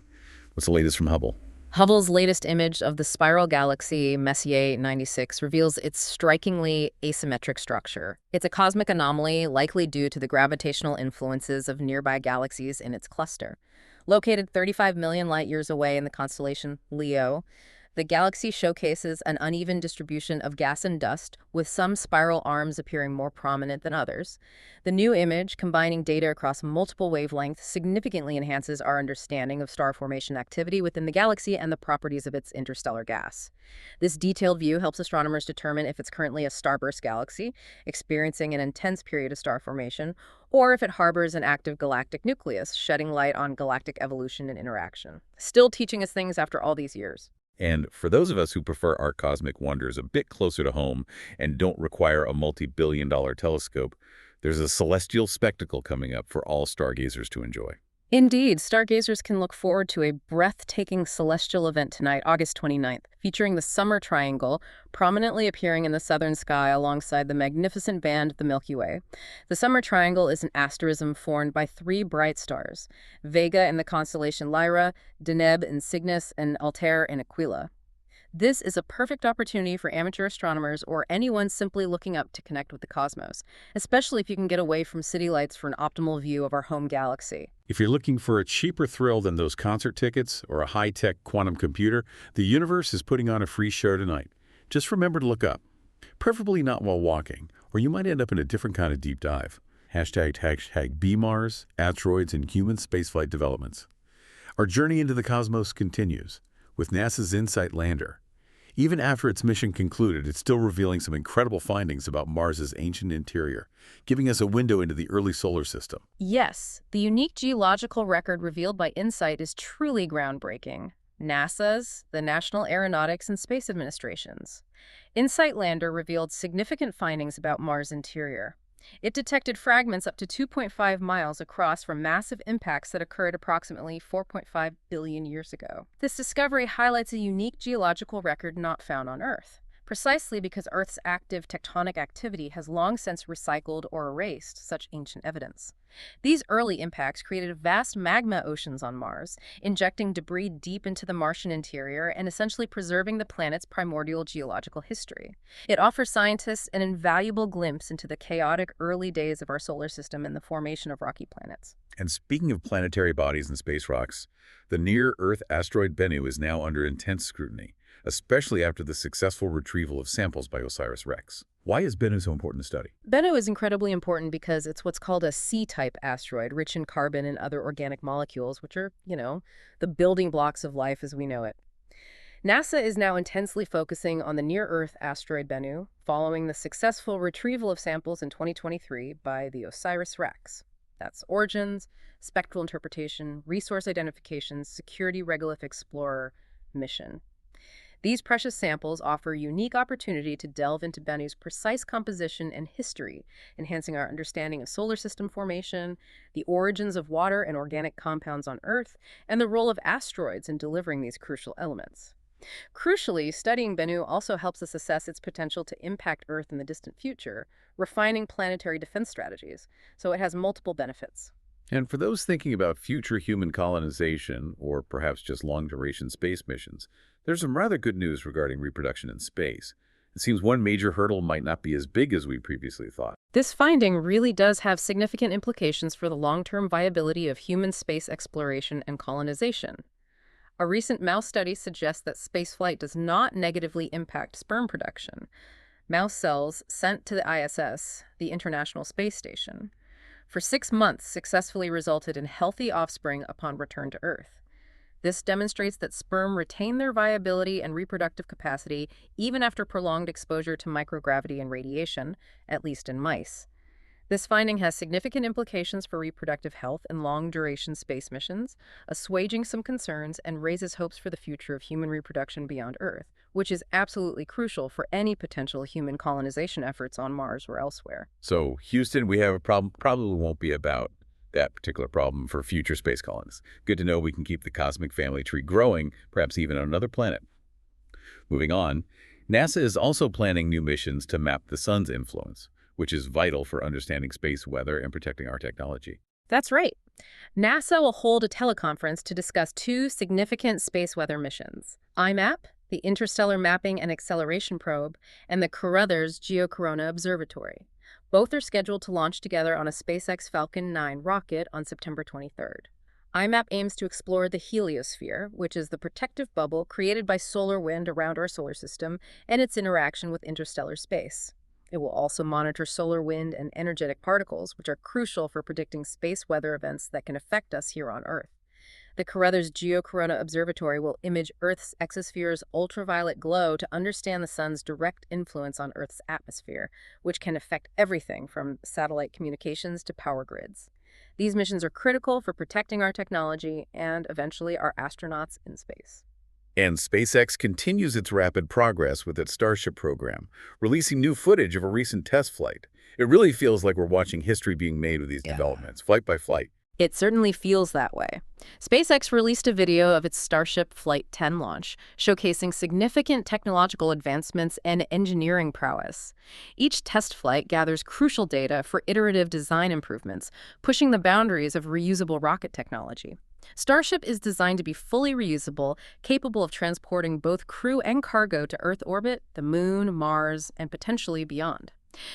What's the latest from Hubble? Hubble's latest image of the spiral galaxy Messier 96 reveals its strikingly asymmetric structure. It's a cosmic anomaly likely due to the gravitational influences of nearby galaxies in its cluster. Located 35 million light-years away in the constellation Leo, the galaxy showcases an uneven distribution of gas and dust, with some spiral arms appearing more prominent than others. The new image, combining data across multiple wavelengths, significantly enhances our understanding of star formation activity within the galaxy and the properties of its interstellar gas. This detailed view helps astronomers determine if it's currently a starburst galaxy, experiencing an intense period of star formation, or if it harbors an active galactic nucleus, shedding light on galactic evolution and interaction. Still teaching us things after all these years. And for those of us who prefer our cosmic wonders a bit closer to home and don't require a multi-billion-dollar telescope, there's a celestial spectacle coming up for all stargazers to enjoy. Indeed, stargazers can look forward to a breathtaking celestial event tonight, August 29th, featuring the Summer Triangle, prominently appearing in the southern sky alongside the magnificent band the Milky Way. The Summer Triangle is an asterism formed by three bright stars: Vega in the constellation Lyra, Deneb in Cygnus, and Altair in Aquila. This is a perfect opportunity for amateur astronomers or anyone simply looking up to connect with the cosmos, especially if you can get away from city lights for an optimal view of our home galaxy. If you're looking for a cheaper thrill than those concert tickets or a high-tech quantum computer, the universe is putting on a free show tonight. Just remember to look up. Preferably not while walking, or you might end up in a different kind of deep dive. Hashtag BMARS, asteroids, and human spaceflight developments. Our journey into the cosmos continues with NASA's InSight lander. Even after its mission concluded, it's still revealing some incredible findings about Mars's ancient interior, giving us a window into the early solar system. Yes, the unique geological record revealed by InSight is truly groundbreaking. NASA's, the National Aeronautics and Space Administration's InSight lander revealed significant findings about Mars' interior. It detected fragments up to 2.5 miles across from massive impacts that occurred approximately 4.5 billion years ago. This discovery highlights a unique geological record not found on Earth, precisely because Earth's active tectonic activity has long since recycled or erased such ancient evidence. These early impacts created vast magma oceans on Mars, injecting debris deep into the Martian interior and essentially preserving the planet's primordial geological history. It offers scientists an invaluable glimpse into the chaotic early days of our solar system and the formation of rocky planets. And speaking of planetary bodies and space rocks, the near-Earth asteroid Bennu is now under intense scrutiny, especially after the successful retrieval of samples by OSIRIS-REx. Why is Bennu so important to study? Bennu is incredibly important because it's what's called a C-type asteroid, rich in carbon and other organic molecules, which are, the building blocks of life as we know it. NASA is now intensely focusing on the near-Earth asteroid Bennu, following the successful retrieval of samples in 2023 by the OSIRIS-REx. That's Origins, Spectral Interpretation, Resource Identification, Security Regolith Explorer mission. These precious samples offer a unique opportunity to delve into Bennu's precise composition and history, enhancing our understanding of solar system formation, the origins of water and organic compounds on Earth, and the role of asteroids in delivering these crucial elements. Crucially, studying Bennu also helps us assess its potential to impact Earth in the distant future, refining planetary defense strategies, so it has multiple benefits. And for those thinking about future human colonization, or perhaps just long-duration space missions, there's some rather good news regarding reproduction in space. It seems one major hurdle might not be as big as we previously thought. This finding really does have significant implications for the long-term viability of human space exploration and colonization. A recent mouse study suggests that spaceflight does not negatively impact sperm production. Mouse cells sent to the ISS, the International Space Station, for 6 months successfully resulted in healthy offspring upon return to Earth. This demonstrates that sperm retain their viability and reproductive capacity even after prolonged exposure to microgravity and radiation, at least in mice. This finding has significant implications for reproductive health and long-duration space missions, assuaging some concerns and raises hopes for the future of human reproduction beyond Earth, which is absolutely crucial for any potential human colonization efforts on Mars or elsewhere. So, Houston, we have a problem. Probably won't be about that particular problem for future space colonists. Good to know we can keep the cosmic family tree growing, perhaps even on another planet. Moving on, NASA is also planning new missions to map the sun's influence, which is vital for understanding space weather and protecting our technology. That's right. NASA will hold a teleconference to discuss two significant space weather missions: IMAP, the Interstellar Mapping and Acceleration Probe, and the Carruthers Geocorona Observatory. Both are scheduled to launch together on a SpaceX Falcon 9 rocket on September 23rd. IMAP aims to explore the heliosphere, which is the protective bubble created by solar wind around our solar system and its interaction with interstellar space. It will also monitor solar wind and energetic particles, which are crucial for predicting space weather events that can affect us here on Earth. The Carruthers Geocorona Observatory will image Earth's exosphere's ultraviolet glow to understand the sun's direct influence on Earth's atmosphere, which can affect everything from satellite communications to power grids. These missions are critical for protecting our technology and, eventually, our astronauts in space. And SpaceX continues its rapid progress with its Starship program, releasing new footage of a recent test flight. It really feels like we're watching history being made with these developments, flight by flight. It certainly feels that way. SpaceX released a video of its Starship Flight 10 launch, showcasing significant technological advancements and engineering prowess. Each test flight gathers crucial data for iterative design improvements, pushing the boundaries of reusable rocket technology. Starship is designed to be fully reusable, capable of transporting both crew and cargo to Earth orbit, the Moon, Mars, and potentially beyond.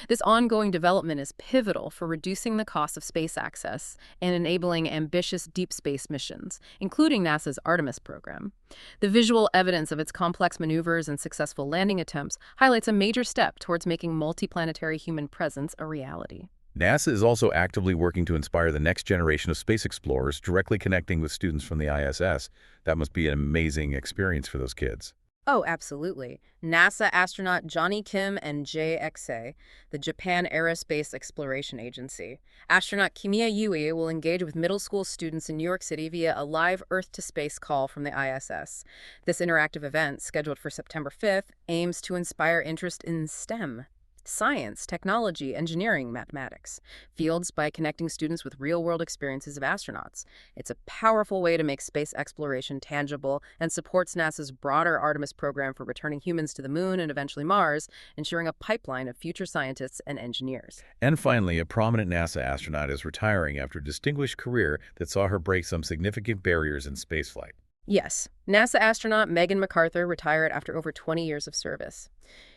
This ongoing development is pivotal for reducing the cost of space access and enabling ambitious deep space missions, including NASA's Artemis program. The visual evidence of its complex maneuvers and successful landing attempts highlights a major step towards making multiplanetary human presence a reality. NASA is also actively working to inspire the next generation of space explorers, directly connecting with students from the ISS. That must be an amazing experience for those kids. Oh, absolutely. NASA astronaut Johnny Kim and JXA, the Japan Aerospace Exploration Agency. Astronaut Kimiya Yui will engage with middle school students in New York City via a live Earth-to-space call from the ISS. This interactive event, scheduled for September 5th, aims to inspire interest in STEM. Science, technology, engineering, mathematics, fields by connecting students with real-world experiences of astronauts. It's a powerful way to make space exploration tangible and supports NASA's broader Artemis program for returning humans to the Moon and eventually Mars, ensuring a pipeline of future scientists and engineers. And finally, a prominent NASA astronaut is retiring after a distinguished career that saw her break some significant barriers in spaceflight. Yes, NASA astronaut Megan McArthur retired after over 20 years of service.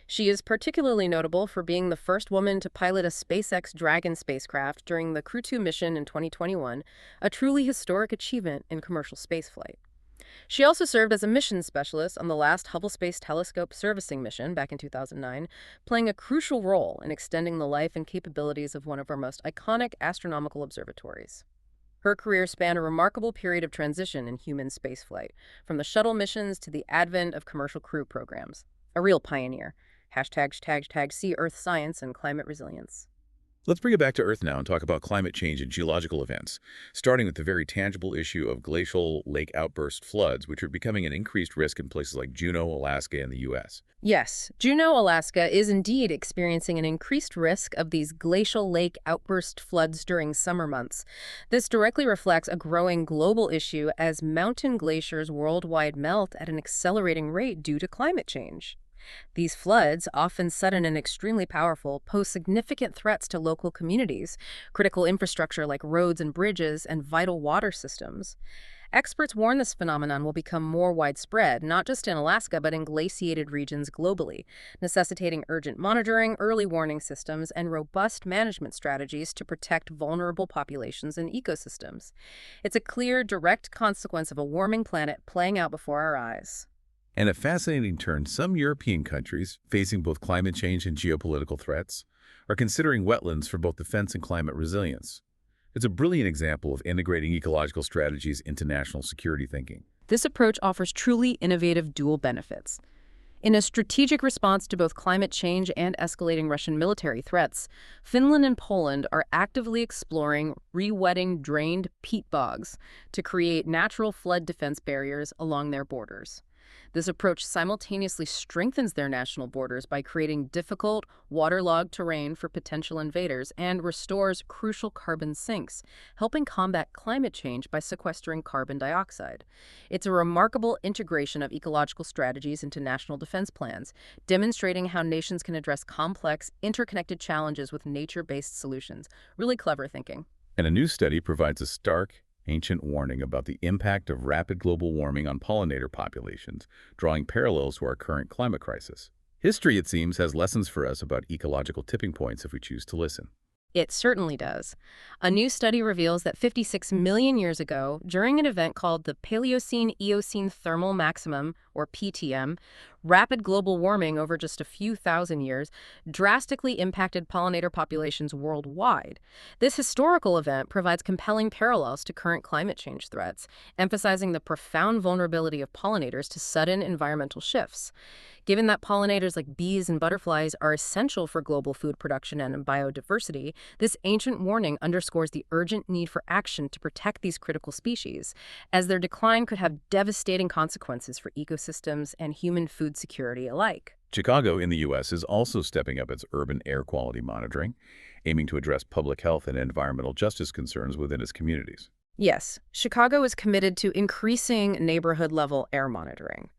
She is particularly notable for being the first woman to pilot a SpaceX Dragon spacecraft during the Crew 2 mission in 2021, a truly historic achievement in commercial spaceflight. She also served as a mission specialist on the last Hubble Space Telescope servicing mission back in 2009, playing a crucial role in extending the life and capabilities of one of our most iconic astronomical observatories. Her career spanned a remarkable period of transition in human spaceflight, from the shuttle missions to the advent of commercial crew programs. A real pioneer. #See Earth Science and Climate Resilience. Let's bring it back to Earth now and talk about climate change and geological events, starting with the very tangible issue of glacial lake outburst floods, which are becoming an increased risk in places like Juneau, Alaska, and the U.S. Yes, Juneau, Alaska is indeed experiencing an increased risk of these glacial lake outburst floods during summer months. This directly reflects a growing global issue as mountain glaciers worldwide melt at an accelerating rate due to climate change. These floods, often sudden and extremely powerful, pose significant threats to local communities, critical infrastructure like roads and bridges, and vital water systems. Experts warn this phenomenon will become more widespread, not just in Alaska, but in glaciated regions globally, necessitating urgent monitoring, early warning systems, and robust management strategies to protect vulnerable populations and ecosystems. It's a clear, direct consequence of a warming planet playing out before our eyes. And a fascinating turn, some European countries, facing both climate change and geopolitical threats, are considering wetlands for both defense and climate resilience. It's a brilliant example of integrating ecological strategies into national security thinking. This approach offers truly innovative dual benefits. In a strategic response to both climate change and escalating Russian military threats, Finland and Poland are actively exploring re-wetting drained peat bogs to create natural flood defense barriers along their borders. This approach simultaneously strengthens their national borders by creating difficult, waterlogged terrain for potential invaders and restores crucial carbon sinks, helping combat climate change by sequestering carbon dioxide. It's a remarkable integration of ecological strategies into national defense plans, demonstrating how nations can address complex, interconnected challenges with nature-based solutions. Really clever thinking. And a new study provides a stark, ancient warning about the impact of rapid global warming on pollinator populations, drawing parallels to our current climate crisis. History, it seems, has lessons for us about ecological tipping points if we choose to listen. It certainly does. A new study reveals that 56 million years ago, during an event called the Paleocene-Eocene Thermal Maximum, or PTM, rapid global warming over just a few thousand years drastically impacted pollinator populations worldwide. This historical event provides compelling parallels to current climate change threats, emphasizing the profound vulnerability of pollinators to sudden environmental shifts. Given that pollinators like bees and butterflies are essential for global food production and biodiversity, this ancient warning underscores the urgent need for action to protect these critical species, as their decline could have devastating consequences for ecosystems and human food security alike. Chicago in the U.S. is also stepping up its urban air quality monitoring, aiming to address public health and environmental justice concerns within its communities. Yes, Chicago is committed to increasing neighborhood-level air monitoring.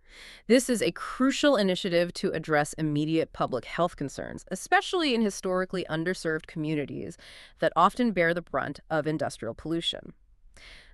This is a crucial initiative to address immediate public health concerns, especially in historically underserved communities that often bear the brunt of industrial pollution.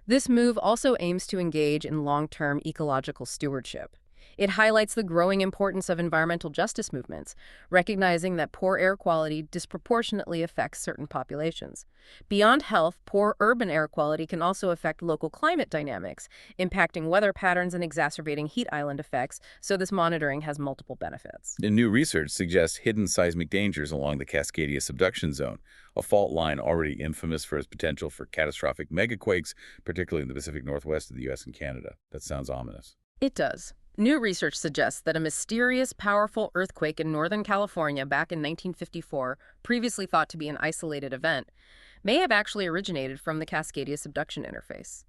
This move also aims to engage in long-term ecological stewardship. It highlights the growing importance of environmental justice movements, recognizing that poor air quality disproportionately affects certain populations. Beyond health, poor urban air quality can also affect local climate dynamics, impacting weather patterns and exacerbating heat island effects, so this monitoring has multiple benefits. And new research suggests hidden seismic dangers along the Cascadia subduction zone, a fault line already infamous for its potential for catastrophic megaquakes, particularly in the Pacific Northwest of the U.S. and Canada. That sounds ominous. It does. New research suggests that a mysterious, powerful earthquake in Northern California back in 1954, previously thought to be an isolated event, may have actually originated from the Cascadia subduction interface.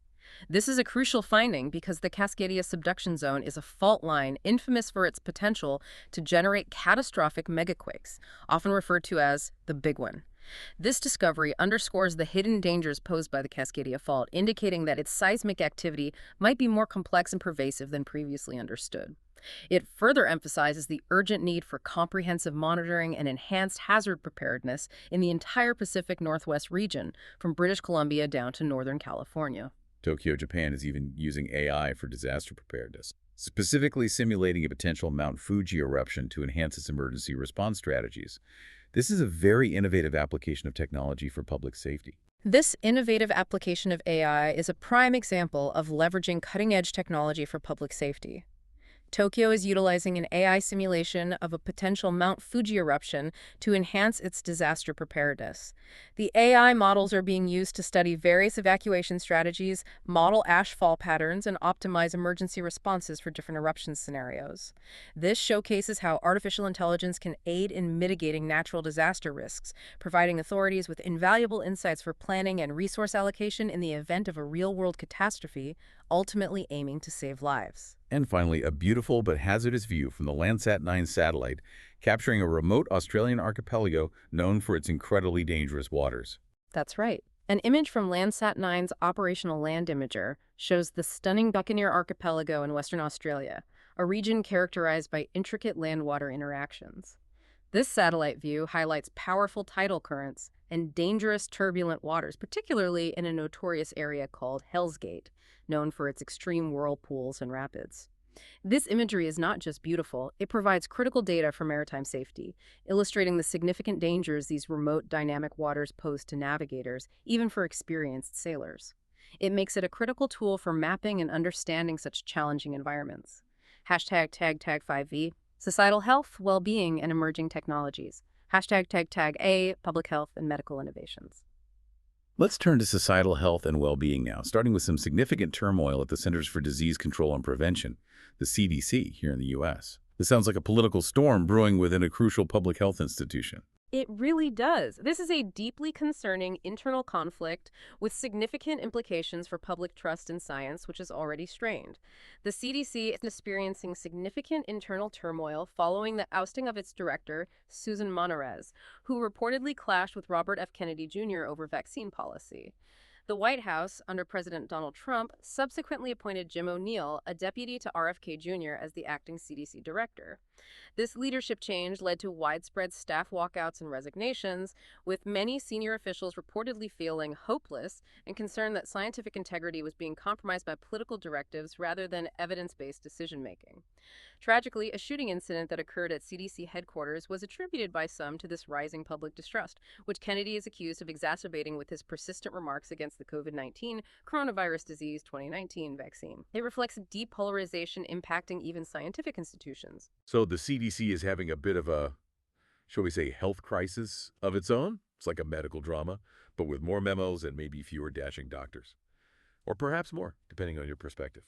This is a crucial finding because the Cascadia subduction zone is a fault line infamous for its potential to generate catastrophic megaquakes, often referred to as the Big One. This discovery underscores the hidden dangers posed by the Cascadia Fault, indicating that its seismic activity might be more complex and pervasive than previously understood. It further emphasizes the urgent need for comprehensive monitoring and enhanced hazard preparedness in the entire Pacific Northwest region, from British Columbia down to Northern California. Tokyo, Japan is even using AI for disaster preparedness, specifically simulating a potential Mount Fuji eruption to enhance its emergency response strategies. This is a very innovative application of technology for public safety. This innovative application of AI is a prime example of leveraging cutting-edge technology for public safety. Tokyo is utilizing an AI simulation of a potential Mount Fuji eruption to enhance its disaster preparedness. The AI models are being used to study various evacuation strategies, model ash fall patterns, and optimize emergency responses for different eruption scenarios. This showcases how artificial intelligence can aid in mitigating natural disaster risks, providing authorities with invaluable insights for planning and resource allocation in the event of a real-world catastrophe, ultimately aiming to save lives. And finally, a beautiful but hazardous view from the Landsat 9 satellite, capturing a remote Australian archipelago known for its incredibly dangerous waters. That's right. An image from Landsat 9's operational land imager shows the stunning Buccaneer Archipelago in Western Australia, a region characterized by intricate land-water interactions. This satellite view highlights powerful tidal currents and dangerous turbulent waters, particularly in a notorious area called Hell's Gate, known for its extreme whirlpools and rapids. This imagery is not just beautiful, it provides critical data for maritime safety, illustrating the significant dangers these remote dynamic waters pose to navigators, even for experienced sailors. It makes it a critical tool for mapping and understanding such challenging environments. #tag5V, Societal Health, Well-Being, and Emerging Technologies. #A, Public Health and Medical Innovations. Let's turn to societal health and well-being now, starting with some significant turmoil at the Centers for Disease Control and Prevention, the CDC, here in the U.S. This sounds like a political storm brewing within a crucial public health institution. It really does. This is a deeply concerning internal conflict with significant implications for public trust in science, which is already strained. The CDC is experiencing significant internal turmoil following the ousting of its director, Susan Monarez, who reportedly clashed with Robert F. Kennedy Jr. over vaccine policy. The White House, under President Donald Trump, subsequently appointed Jim O'Neill, a deputy to RFK Jr., as the acting CDC director. This leadership change led to widespread staff walkouts and resignations, with many senior officials reportedly feeling hopeless and concerned that scientific integrity was being compromised by political directives rather than evidence-based decision-making. Tragically, a shooting incident that occurred at CDC headquarters was attributed by some to this rising public distrust, which Kennedy is accused of exacerbating with his persistent remarks against the COVID-19 coronavirus disease 2019 vaccine. It reflects deep polarization impacting even scientific institutions. So the CDC is having a bit of a, shall we say, health crisis of its own? It's like a medical drama, but with more memos and maybe fewer dashing doctors. Or perhaps more, depending on your perspective.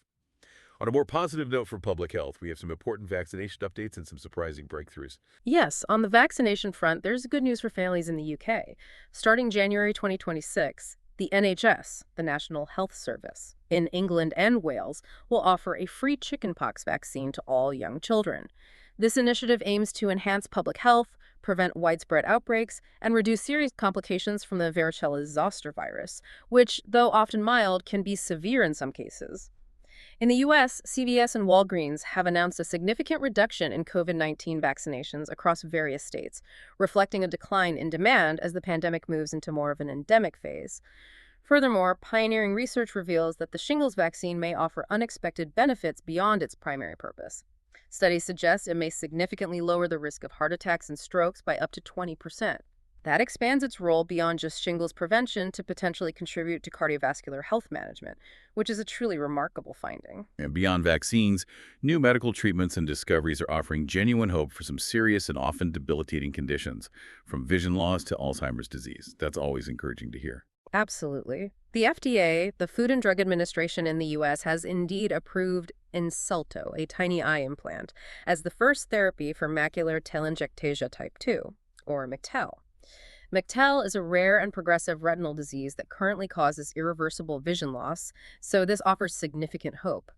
On a more positive note for public health, we have some important vaccination updates and some surprising breakthroughs. Yes, on the vaccination front, there's good news for families in the UK. Starting January 2026, the NHS, the National Health Service, in England and Wales will offer a free chickenpox vaccine to all young children. This initiative aims to enhance public health, prevent widespread outbreaks, and reduce serious complications from the varicella-zoster virus, which, though often mild, can be severe in some cases. In the U.S., CVS and Walgreens have announced a significant reduction in COVID-19 vaccinations across various states, reflecting a decline in demand as the pandemic moves into more of an endemic phase. Furthermore, pioneering research reveals that the shingles vaccine may offer unexpected benefits beyond its primary purpose. Studies suggest it may significantly lower the risk of heart attacks and strokes by up to 20%. That expands its role beyond just shingles prevention to potentially contribute to cardiovascular health management, which is a truly remarkable finding. And beyond vaccines, new medical treatments and discoveries are offering genuine hope for some serious and often debilitating conditions, from vision loss to Alzheimer's disease. That's always encouraging to hear. Absolutely. The FDA, the Food and Drug Administration in the U.S., has indeed approved Insulto, a tiny eye implant, as the first therapy for macular telangiectasia type 2, or MCTEL. MCTEL is a rare and progressive retinal disease that currently causes irreversible vision loss, so this offers significant hope.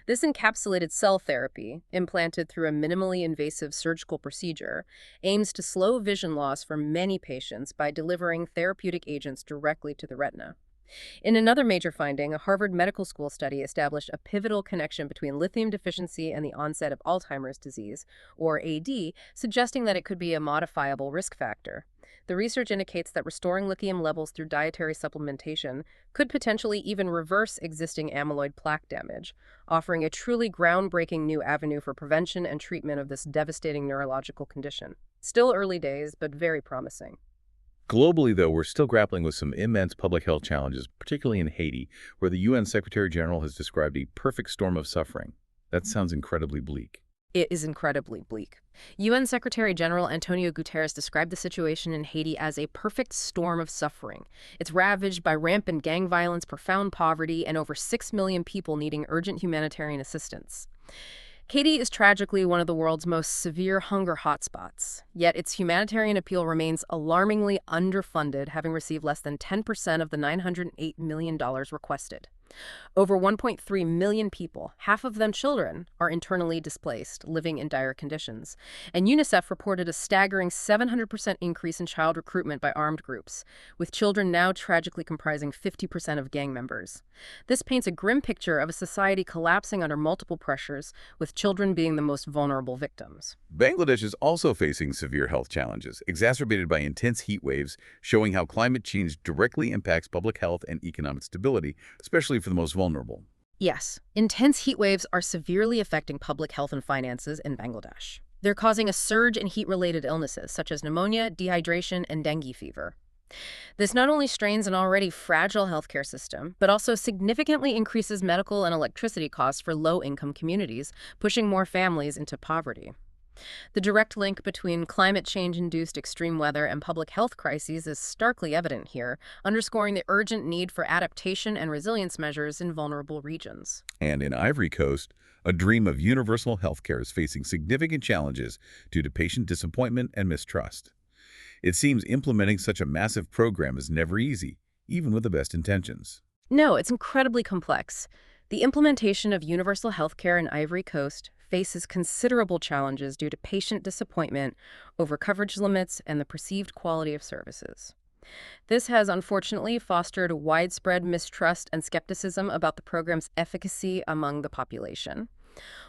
This encapsulated cell therapy, implanted through a minimally invasive surgical procedure, aims to slow vision loss for many patients by delivering therapeutic agents directly to the retina. In another major finding, a Harvard Medical School study established a pivotal connection between lithium deficiency and the onset of Alzheimer's disease, or AD, suggesting that it could be a modifiable risk factor. The research indicates that restoring lithium levels through dietary supplementation could potentially even reverse existing amyloid plaque damage, offering a truly groundbreaking new avenue for prevention and treatment of this devastating neurological condition. Still early days, but very promising. Globally, though, we're still grappling with some immense public health challenges, particularly in Haiti, where the UN Secretary General has described a perfect storm of suffering. That sounds incredibly bleak. It is incredibly bleak. UN Secretary General Antonio Guterres described the situation in Haiti as a perfect storm of suffering. It's ravaged by rampant gang violence, profound poverty, and over 6 million people needing urgent humanitarian assistance. Haiti is tragically one of the world's most severe hunger hotspots, yet its humanitarian appeal remains alarmingly underfunded, having received less than 10% of the $908 million requested. Over 1.3 million people, half of them children, are internally displaced, living in dire conditions. And UNICEF reported a staggering 700% increase in child recruitment by armed groups, with children now tragically comprising 50% of gang members. This paints a grim picture of a society collapsing under multiple pressures, with children being the most vulnerable victims. Bangladesh is also facing severe health challenges, exacerbated by intense heat waves, showing how climate change directly impacts public health and economic stability, especially for the most vulnerable. Yes, intense heat waves are severely affecting public health and finances in Bangladesh. They're causing a surge in heat-related illnesses such as pneumonia, dehydration, and dengue fever. This not only strains an already fragile healthcare system, but also significantly increases medical and electricity costs for low-income communities, pushing more families into poverty. The direct link between climate change-induced extreme weather and public health crises is starkly evident here, underscoring the urgent need for adaptation and resilience measures in vulnerable regions. And in Ivory Coast, a dream of universal healthcare is facing significant challenges due to patient disappointment and mistrust. It seems implementing such a massive program is never easy, even with the best intentions. No, it's incredibly complex. The implementation of universal healthcare in Ivory Coast faces considerable challenges due to patient disappointment over coverage limits and the perceived quality of services. This has unfortunately fostered widespread mistrust and skepticism about the program's efficacy among the population.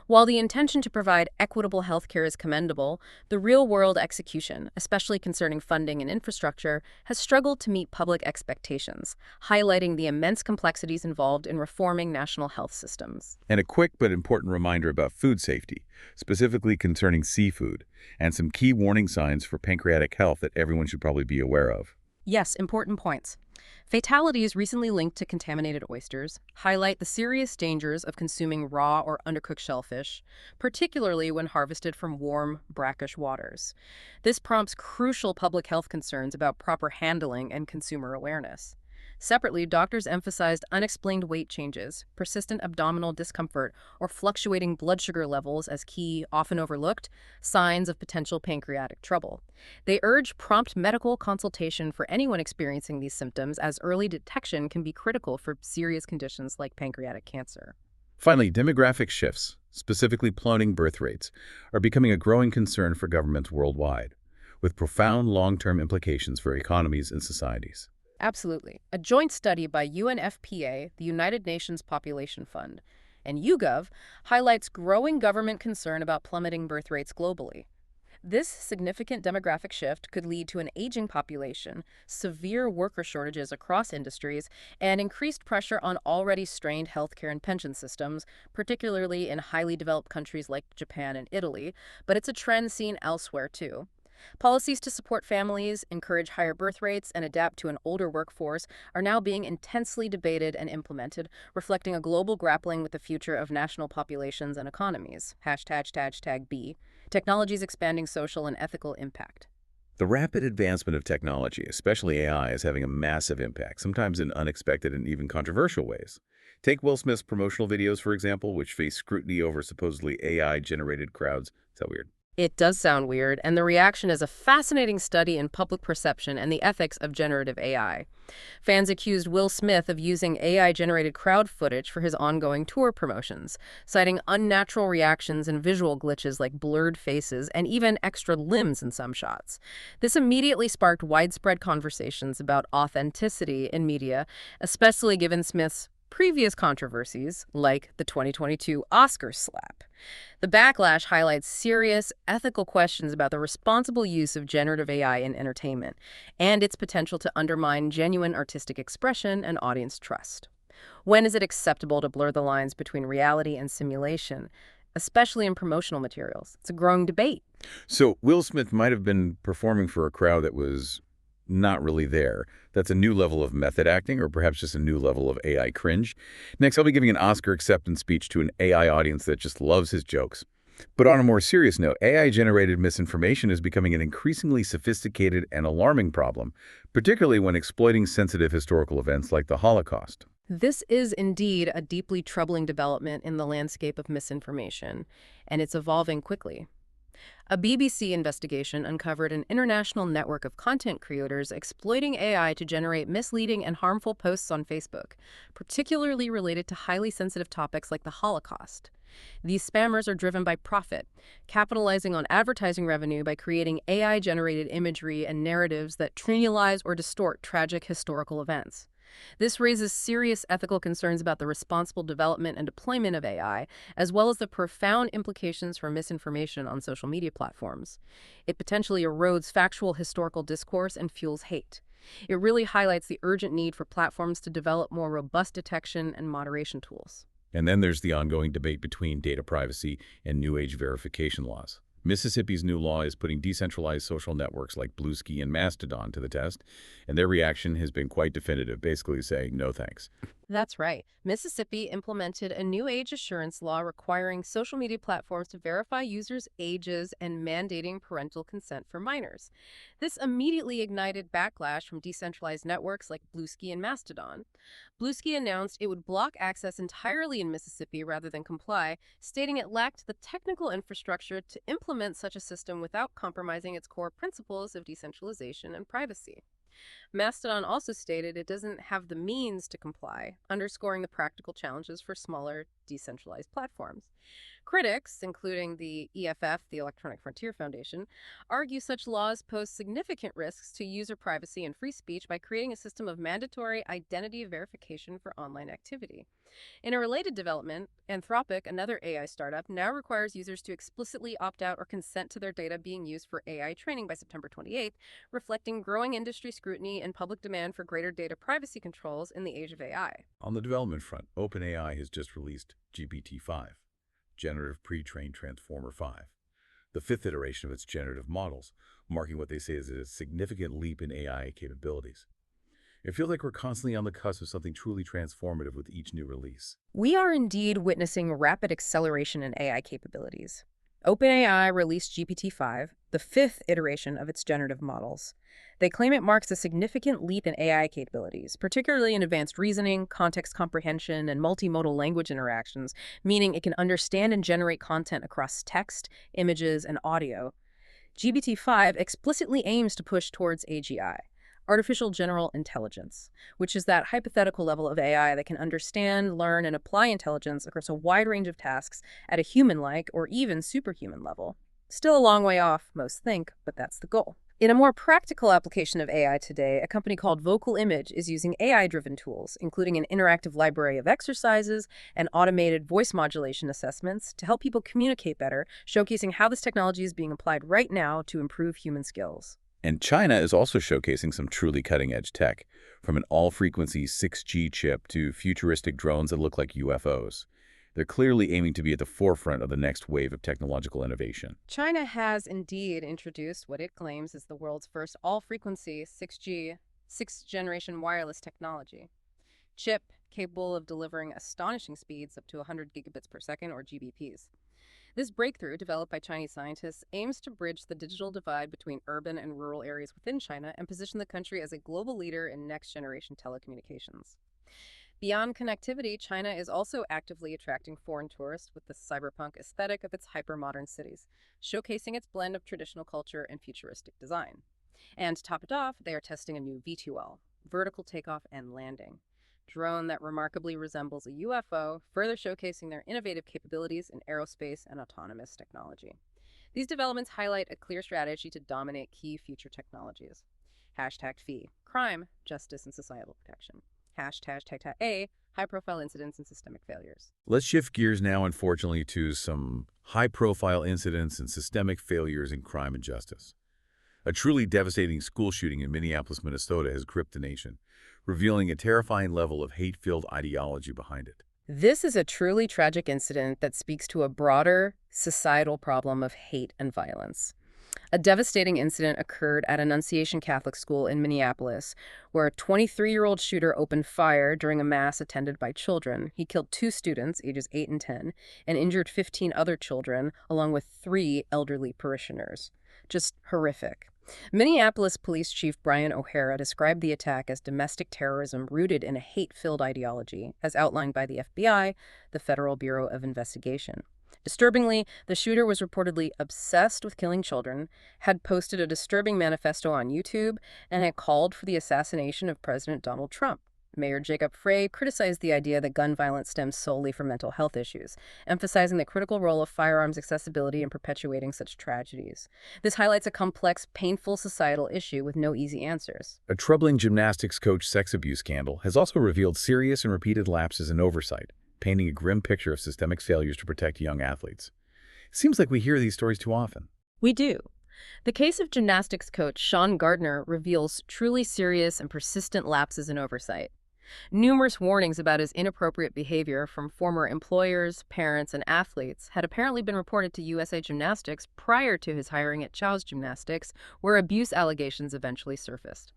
While the intention to provide equitable healthcare is commendable, the real-world execution, especially concerning funding and infrastructure, has struggled to meet public expectations, highlighting the immense complexities involved in reforming national health systems. And a quick but important reminder about food safety, specifically concerning seafood, and some key warning signs for pancreatic health that everyone should probably be aware of. Yes, important points. Fatalities recently linked to contaminated oysters highlight the serious dangers of consuming raw or undercooked shellfish, particularly when harvested from warm, brackish waters. This prompts crucial public health concerns about proper handling and consumer awareness. Separately, doctors emphasized unexplained weight changes, persistent abdominal discomfort, or fluctuating blood sugar levels as key, often overlooked, signs of potential pancreatic trouble. They urge prompt medical consultation for anyone experiencing these symptoms, as early detection can be critical for serious conditions like pancreatic cancer. Finally, demographic shifts, specifically plummeting birth rates, are becoming a growing concern for governments worldwide, with profound long-term implications for economies and societies. Absolutely. A joint study by UNFPA, the United Nations Population Fund, and YouGov highlights growing government concern about plummeting birth rates globally. This significant demographic shift could lead to an aging population, severe worker shortages across industries, and increased pressure on already strained healthcare and pension systems, particularly in highly developed countries like Japan and Italy, but it's a trend seen elsewhere too. Policies to support families, encourage higher birth rates, and adapt to an older workforce are now being intensely debated and implemented, reflecting a global grappling with the future of national populations and economies. #B. Technology's expanding social and ethical impact. The rapid advancement of technology, especially AI, is having a massive impact, sometimes in unexpected and even controversial ways. Take Will Smith's promotional videos, for example, which face scrutiny over supposedly AI-generated crowds. Is that weird? It does sound weird, and the reaction is a fascinating study in public perception and the ethics of generative AI. Fans accused Will Smith of using AI-generated crowd footage for his ongoing tour promotions, citing unnatural reactions and visual glitches like blurred faces and even extra limbs in some shots. This immediately sparked widespread conversations about authenticity in media, especially given Smith's previous controversies, like the 2022 Oscar slap. The backlash highlights serious ethical questions about the responsible use of generative AI in entertainment and its potential to undermine genuine artistic expression and audience trust. When is it acceptable to blur the lines between reality and simulation, especially in promotional materials? It's a growing debate. So Will Smith might have been performing for a crowd that was not really there. That's a new level of method acting, or perhaps just a new level of AI cringe. Next, I'll be giving an Oscar acceptance speech to an AI audience that just loves his jokes. But on a more serious note, AI-generated misinformation is becoming an increasingly sophisticated and alarming problem, particularly when exploiting sensitive historical events like the Holocaust. This is indeed a deeply troubling development in the landscape of misinformation, and it's evolving quickly. A BBC investigation uncovered an international network of content creators exploiting AI to generate misleading and harmful posts on Facebook, particularly related to highly sensitive topics like the Holocaust. These spammers are driven by profit, capitalizing on advertising revenue by creating AI-generated imagery and narratives that trivialize or distort tragic historical events. This raises serious ethical concerns about the responsible development and deployment of AI, as well as the profound implications for misinformation on social media platforms. It potentially erodes factual historical discourse and fuels hate. It really highlights the urgent need for platforms to develop more robust detection and moderation tools. And then there's the ongoing debate between data privacy and new age verification laws. Mississippi's new law is putting decentralized social networks like Bluesky and Mastodon to the test, and their reaction has been quite definitive, basically saying no thanks. That's right. Mississippi implemented a new age assurance law requiring social media platforms to verify users' ages and mandating parental consent for minors. This immediately ignited backlash from decentralized networks like Bluesky and Mastodon. Bluesky announced it would block access entirely in Mississippi rather than comply, stating it lacked the technical infrastructure to implement such a system without compromising its core principles of decentralization and privacy. Mastodon also stated it doesn't have the means to comply, underscoring the practical challenges for smaller, decentralized platforms. Critics, including the EFF, the Electronic Frontier Foundation, argue such laws pose significant risks to user privacy and free speech by creating a system of mandatory identity verification for online activity. In a related development, Anthropic, another AI startup, now requires users to explicitly opt out or consent to their data being used for AI training by September 28th, reflecting growing industry scrutiny and public demand for greater data privacy controls in the age of AI. On the development front, OpenAI has just released GPT-5, Generative Pre-trained Transformer 5, the fifth iteration of its generative models, marking what they say is a significant leap in AI capabilities. It feels like we're constantly on the cusp of something truly transformative with each new release. We are indeed witnessing rapid acceleration in AI capabilities. OpenAI released GPT-5, the fifth iteration of its generative models. They claim it marks a significant leap in AI capabilities, particularly in advanced reasoning, context comprehension, and multimodal language interactions, meaning it can understand and generate content across text, images, and audio. GPT-5 explicitly aims to push towards AGI, artificial general intelligence, which is that hypothetical level of AI that can understand, learn, and apply intelligence across a wide range of tasks at a human-like or even superhuman level. Still a long way off, most think, but that's the goal. In a more practical application of AI today, a company called Vocal Image is using AI-driven tools, including an interactive library of exercises and automated voice modulation assessments to help people communicate better, showcasing how this technology is being applied right now to improve human skills. And China is also showcasing some truly cutting-edge tech, from an all-frequency 6G chip to futuristic drones that look like UFOs. They're clearly aiming to be at the forefront of the next wave of technological innovation. China has indeed introduced what it claims is the world's first all-frequency 6G, sixth-generation wireless technology. Chip capable of delivering astonishing speeds up to 100 gigabits per second, or GBPs. This breakthrough, developed by Chinese scientists, aims to bridge the digital divide between urban and rural areas within China and position the country as a global leader in next-generation telecommunications. Beyond connectivity, China is also actively attracting foreign tourists with the cyberpunk aesthetic of its hyper-modern cities, showcasing its blend of traditional culture and futuristic design. And to top it off, they are testing a new V2L, vertical takeoff and landing drone that remarkably resembles a UFO, further showcasing their innovative capabilities in aerospace and autonomous technology. These developments highlight a clear strategy to dominate key future technologies. Hashtag FEE, crime, justice, and societal protection. Hashtag A, high-profile incidents and systemic failures. Let's shift gears now, unfortunately, to some high-profile incidents and systemic failures in crime and justice. A truly devastating school shooting in Minneapolis, Minnesota has gripped the nation, revealing a terrifying level of hate-filled ideology behind it. This is a truly tragic incident that speaks to a broader societal problem of hate and violence. A devastating incident occurred at Annunciation Catholic School in Minneapolis, where a 23-year-old shooter opened fire during a mass attended by children. He killed 2 students, ages 8 and 10, and injured 15 other children, along with 3 elderly parishioners. Just horrific. Minneapolis Police Chief Brian O'Hara described the attack as domestic terrorism rooted in a hate-filled ideology, as outlined by the FBI, the Federal Bureau of Investigation. Disturbingly, the shooter was reportedly obsessed with killing children, had posted a disturbing manifesto on YouTube, and had called for the assassination of President Donald Trump. Mayor Jacob Frey criticized the idea that gun violence stems solely from mental health issues, emphasizing the critical role of firearms accessibility in perpetuating such tragedies. This highlights a complex, painful societal issue with no easy answers. A troubling gymnastics coach sex abuse scandal has also revealed serious and repeated lapses in oversight, painting a grim picture of systemic failures to protect young athletes. It seems like we hear these stories too often. We do. The case of gymnastics coach Sean Gardner reveals truly serious and persistent lapses in oversight. Numerous warnings about his inappropriate behavior from former employers, parents, and athletes had apparently been reported to USA Gymnastics prior to his hiring at Chow's Gymnastics, where abuse allegations eventually surfaced.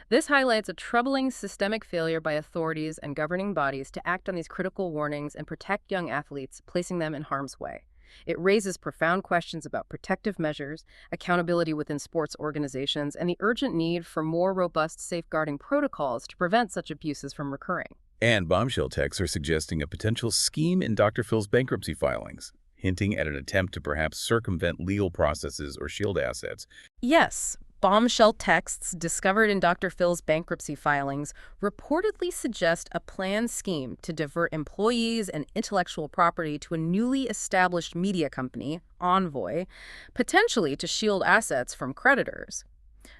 This highlights a troubling systemic failure by authorities and governing bodies to act on these critical warnings and protect young athletes, placing them in harm's way. It raises profound questions about protective measures, accountability within sports organizations, and the urgent need for more robust safeguarding protocols to prevent such abuses from recurring. And bombshell texts are suggesting a potential scheme in Dr. Phil's bankruptcy filings, hinting at an attempt to perhaps circumvent legal processes or shield assets. Yes, bombshell texts discovered in Dr. Phil's bankruptcy filings reportedly suggest a planned scheme to divert employees and intellectual property to a newly established media company, Envoy, potentially to shield assets from creditors.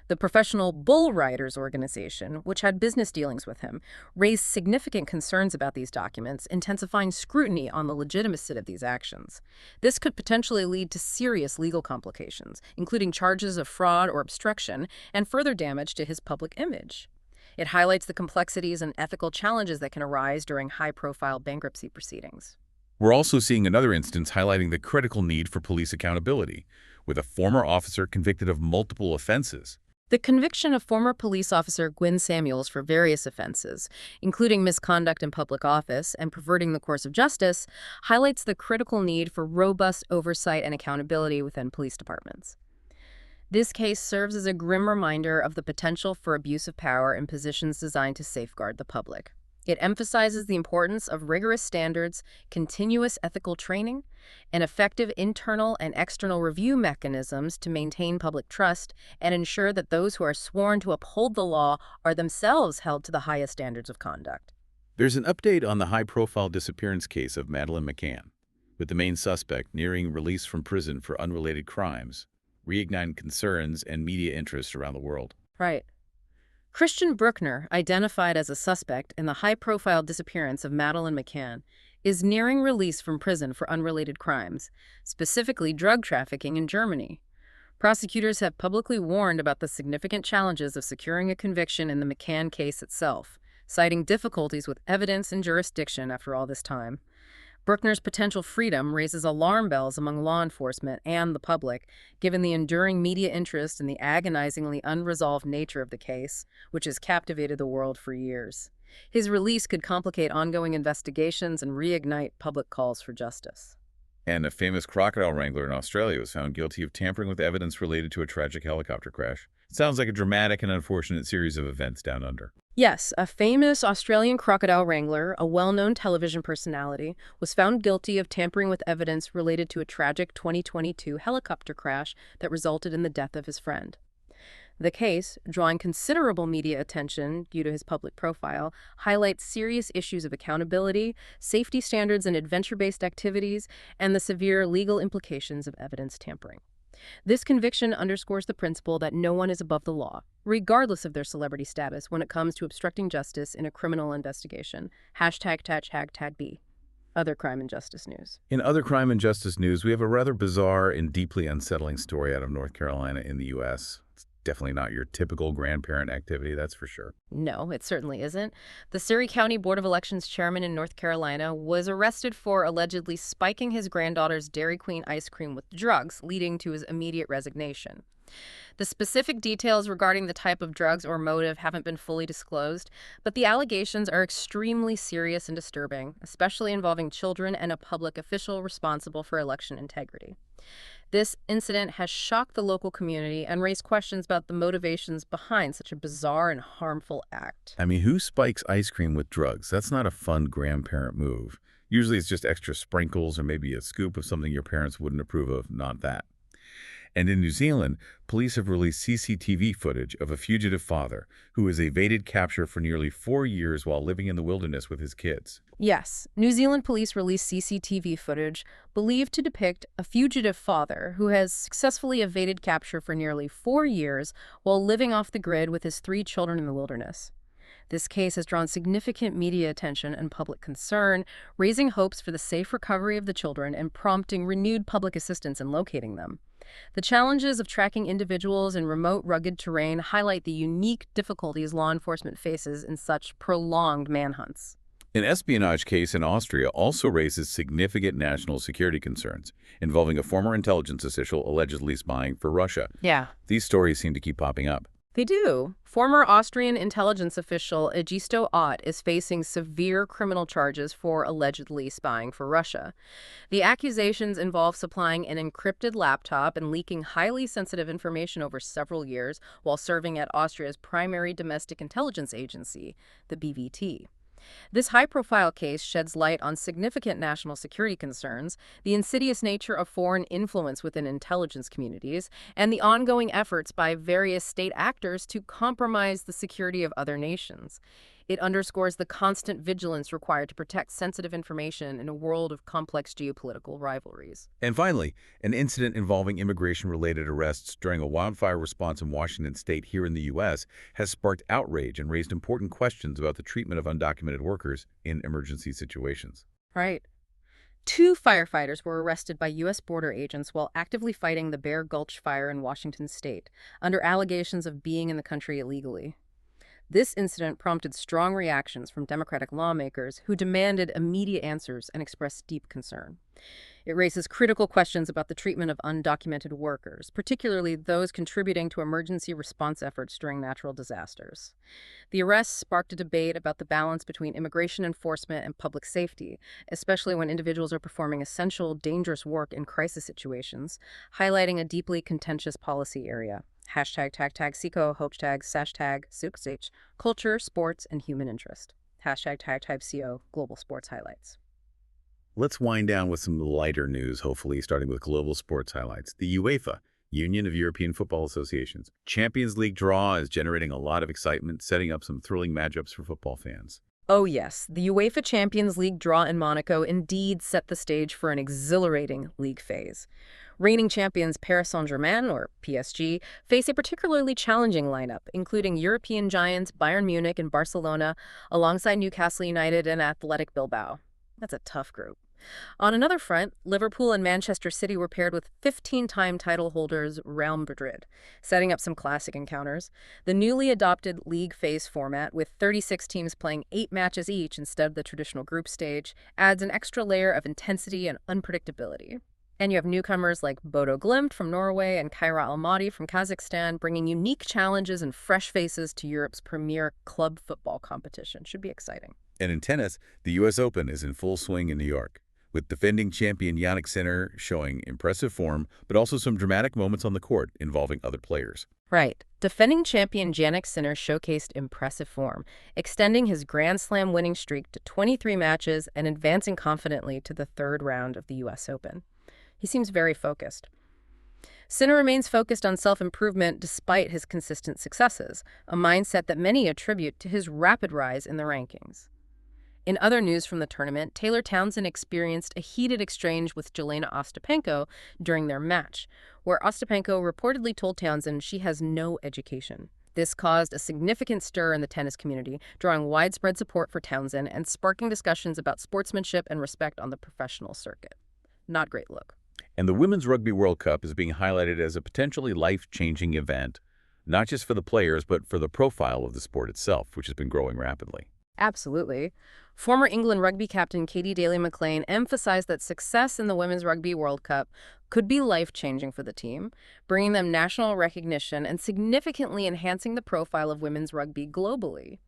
The Professional Bull Riders organization, which had business dealings with him, raised significant concerns about these documents, intensifying scrutiny on the legitimacy of these actions. This could potentially lead to serious legal complications, including charges of fraud or obstruction, and further damage to his public image. It highlights the complexities and ethical challenges that can arise during high-profile bankruptcy proceedings. We're also seeing another instance highlighting the critical need for police accountability, with a former officer convicted of multiple offenses. The conviction of former police officer Gwyn Samuels for various offenses, including misconduct in public office and perverting the course of justice, highlights the critical need for robust oversight and accountability within police departments. This case serves as a grim reminder of the potential for abuse of power in positions designed to safeguard the public. It emphasizes the importance of rigorous standards, continuous ethical training, and effective internal and external review mechanisms to maintain public trust and ensure that those who are sworn to uphold the law are themselves held to the highest standards of conduct. There's an update on the high-profile disappearance case of Madeleine McCann, with the main suspect nearing release from prison for unrelated crimes, reigniting concerns and media interest around the world. Right. Christian Bruckner, identified as a suspect in the high-profile disappearance of Madeleine McCann, is nearing release from prison for unrelated crimes, specifically drug trafficking in Germany. Prosecutors have publicly warned about the significant challenges of securing a conviction in the McCann case itself, citing difficulties with evidence and jurisdiction after all this time. Bruckner's potential freedom raises alarm bells among law enforcement and the public, given the enduring media interest and the agonizingly unresolved nature of the case, which has captivated the world for years. His release could complicate ongoing investigations and reignite public calls for justice. And a famous crocodile wrangler in Australia was found guilty of tampering with evidence related to a tragic helicopter crash. Sounds like a dramatic and unfortunate series of events down under. Yes, a famous Australian crocodile wrangler, a well-known television personality, was found guilty of tampering with evidence related to a tragic 2022 helicopter crash that resulted in the death of his friend. The case, drawing considerable media attention due to his public profile, highlights serious issues of accountability, safety standards in adventure-based activities, and the severe legal implications of evidence tampering. This conviction underscores the principle that no one is above the law, regardless of their celebrity status, when it comes to obstructing justice in a criminal investigation. ###B. Other crime and justice news. In other crime and justice news, we have a rather bizarre and deeply unsettling story out of North Carolina in the U.S. It's definitely not your typical grandparent activity, that's for sure. No, it certainly isn't. The Surry County Board of Elections chairman in North Carolina was arrested for allegedly spiking his granddaughter's Dairy Queen ice cream with drugs, leading to his immediate resignation. The specific details regarding the type of drugs or motive haven't been fully disclosed, but the allegations are extremely serious and disturbing, especially involving children and a public official responsible for election integrity. This incident has shocked the local community and raised questions about the motivations behind such a bizarre and harmful act. I mean, who spikes ice cream with drugs? That's not a fun grandparent move. Usually it's just extra sprinkles or maybe a scoop of something your parents wouldn't approve of, not that. And in New Zealand, police have released CCTV footage of a fugitive father who has evaded capture for nearly 4 years while living in the wilderness with his kids. Yes, New Zealand police released CCTV footage believed to depict a fugitive father who has successfully evaded capture for nearly 4 years while living off the grid with his 3 children in the wilderness. This case has drawn significant media attention and public concern, raising hopes for the safe recovery of the children and prompting renewed public assistance in locating them. The challenges of tracking individuals in remote, rugged terrain highlight the unique difficulties law enforcement faces in such prolonged manhunts. An espionage case in Austria also raises significant national security concerns, involving a former intelligence official allegedly spying for Russia. Yeah. These stories seem to keep popping up. They do. Former Austrian intelligence official Egisto Ott is facing severe criminal charges for allegedly spying for Russia. The accusations involve supplying an encrypted laptop and leaking highly sensitive information over several years while serving at Austria's primary domestic intelligence agency, the BVT. This high-profile case sheds light on significant national security concerns, the insidious nature of foreign influence within intelligence communities, and the ongoing efforts by various state actors to compromise the security of other nations. It underscores the constant vigilance required to protect sensitive information in a world of complex geopolitical rivalries. And finally, an incident involving immigration-related arrests during a wildfire response in Washington state here in the U.S. has sparked outrage and raised important questions about the treatment of undocumented workers in emergency situations. Right. Two firefighters were arrested by U.S. border agents while actively fighting the Bear Gulch fire in Washington state, under allegations of being in the country illegally. This incident prompted strong reactions from Democratic lawmakers who demanded immediate answers and expressed deep concern. It raises critical questions about the treatment of undocumented workers, particularly those contributing to emergency response efforts during natural disasters. The arrests sparked a debate about the balance between immigration enforcement and public safety, especially when individuals are performing essential, dangerous work in crisis situations, highlighting a deeply contentious policy area. Hashtag tag tag SICO, hashtag hashtag SUCSH, culture, sports, and human interest. Hashtag tag tag CO, global sports highlights. Let's wind down with some lighter news, hopefully, starting with global sports highlights. The UEFA, Union of European Football Associations, Champions League draw is generating a lot of excitement, setting up some thrilling matchups for football fans. Oh yes, the UEFA Champions League draw in Monaco indeed set the stage for an exhilarating league phase. Reigning champions Paris Saint-Germain, or PSG, face a particularly challenging lineup, including European giants Bayern Munich and Barcelona, alongside Newcastle United and Athletic Bilbao. That's a tough group. On another front, Liverpool and Manchester City were paired with 15-time title holders Real Madrid, setting up some classic encounters. The newly adopted league phase format, with 36 teams playing 8 matches each instead of the traditional group stage, adds an extra layer of intensity and unpredictability. And you have newcomers like Bodo Glimt from Norway and Kairat Almaty from Kazakhstan, bringing unique challenges and fresh faces to Europe's premier club football competition. Should be exciting. And in tennis, the U.S. Open is in full swing in New York, with defending champion Jannik Sinner showing impressive form, but also some dramatic moments on the court involving other players. Right. Defending champion Jannik Sinner showcased impressive form, extending his Grand Slam winning streak to 23 matches and advancing confidently to the third round of the U.S. Open. He seems very focused. Sinner remains focused on self-improvement despite his consistent successes, a mindset that many attribute to his rapid rise in the rankings. In other news from the tournament, Taylor Townsend experienced a heated exchange with Jelena Ostapenko during their match, where Ostapenko reportedly told Townsend she has no education. This caused a significant stir in the tennis community, drawing widespread support for Townsend and sparking discussions about sportsmanship and respect on the professional circuit. Not great look. And the Women's Rugby World Cup is being highlighted as a potentially life-changing event, not just for the players, but for the profile of the sport itself, which has been growing rapidly. Absolutely. Former England rugby captain Katie Daly-McLean emphasized that success in the Women's Rugby World Cup could be life-changing for the team, bringing them national recognition and significantly enhancing the profile of women's rugby globally.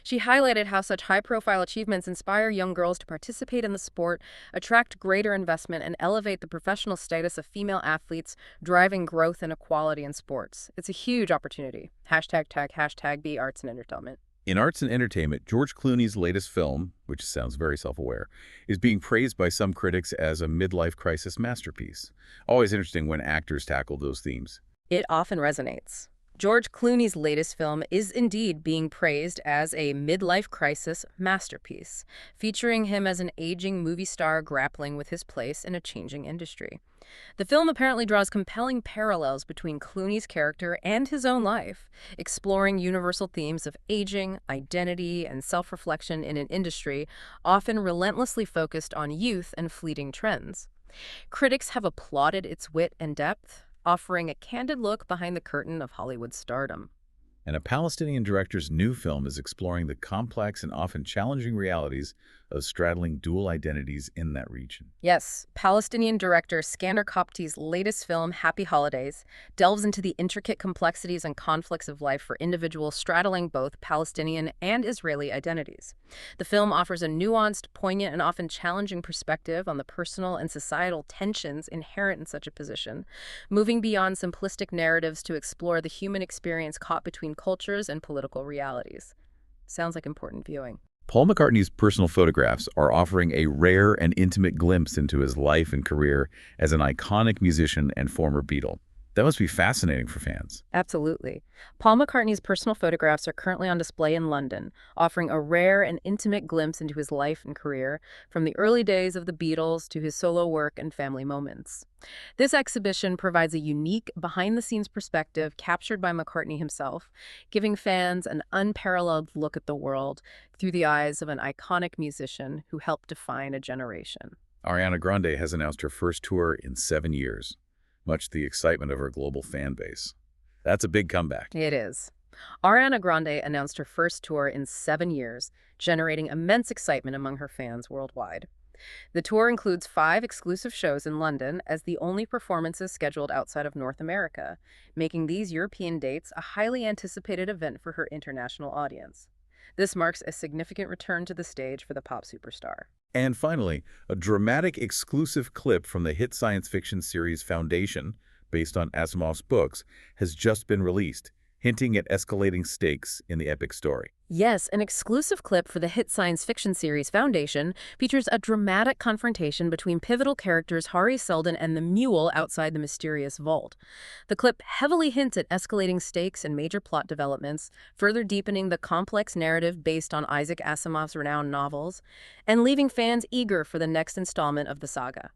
She highlighted how such high-profile achievements inspire young girls to participate in the sport, attract greater investment, and elevate the professional status of female athletes, driving growth and equality in sports. It's a huge opportunity. Hashtag be arts and entertainment. In arts and entertainment, George Clooney's latest film, which sounds very self-aware, is being praised by some critics as a midlife crisis masterpiece. Always interesting when actors tackle those themes. It often resonates. George Clooney's latest film is indeed being praised as a midlife crisis masterpiece, featuring him as an aging movie star grappling with his place in a changing industry. The film apparently draws compelling parallels between Clooney's character and his own life, exploring universal themes of aging, identity, and self-reflection in an industry often relentlessly focused on youth and fleeting trends. Critics have applauded its wit and depth, offering a candid look behind the curtain of Hollywood stardom. And a Palestinian director's new film is exploring the complex and often challenging realities of straddling dual identities in that region. Yes, Palestinian director Skander Kopti's latest film, Happy Holidays, delves into the intricate complexities and conflicts of life for individuals straddling both Palestinian and Israeli identities. The film offers a nuanced, poignant, and often challenging perspective on the personal and societal tensions inherent in such a position, moving beyond simplistic narratives to explore the human experience caught between cultures and political realities. Sounds like important viewing. Paul McCartney's personal photographs are offering a rare and intimate glimpse into his life and career as an iconic musician and former Beatle. That must be fascinating for fans. Absolutely. Paul McCartney's personal photographs are currently on display in London, offering a rare and intimate glimpse into his life and career, from the early days of the Beatles to his solo work and family moments. This exhibition provides a unique, behind-the-scenes perspective captured by McCartney himself, giving fans an unparalleled look at the world through the eyes of an iconic musician who helped define a generation. Ariana Grande has announced her first tour in 7 years, much to the excitement of her global fan base. That's a big comeback. It is. Ariana Grande announced her first tour in 7 years, generating immense excitement among her fans worldwide. The tour includes 5 exclusive shows in London as the only performances scheduled outside of North America, making these European dates a highly anticipated event for her international audience. This marks a significant return to the stage for the pop superstar. And finally, a dramatic exclusive clip from the hit science fiction series Foundation, based on Asimov's books, has just been released, hinting at escalating stakes in the epic story. Yes, an exclusive clip for the hit science fiction series Foundation features a dramatic confrontation between pivotal characters Hari Seldon and the mule outside the mysterious vault. The clip heavily hints at escalating stakes and major plot developments, further deepening the complex narrative based on Isaac Asimov's renowned novels, and leaving fans eager for the next installment of the saga.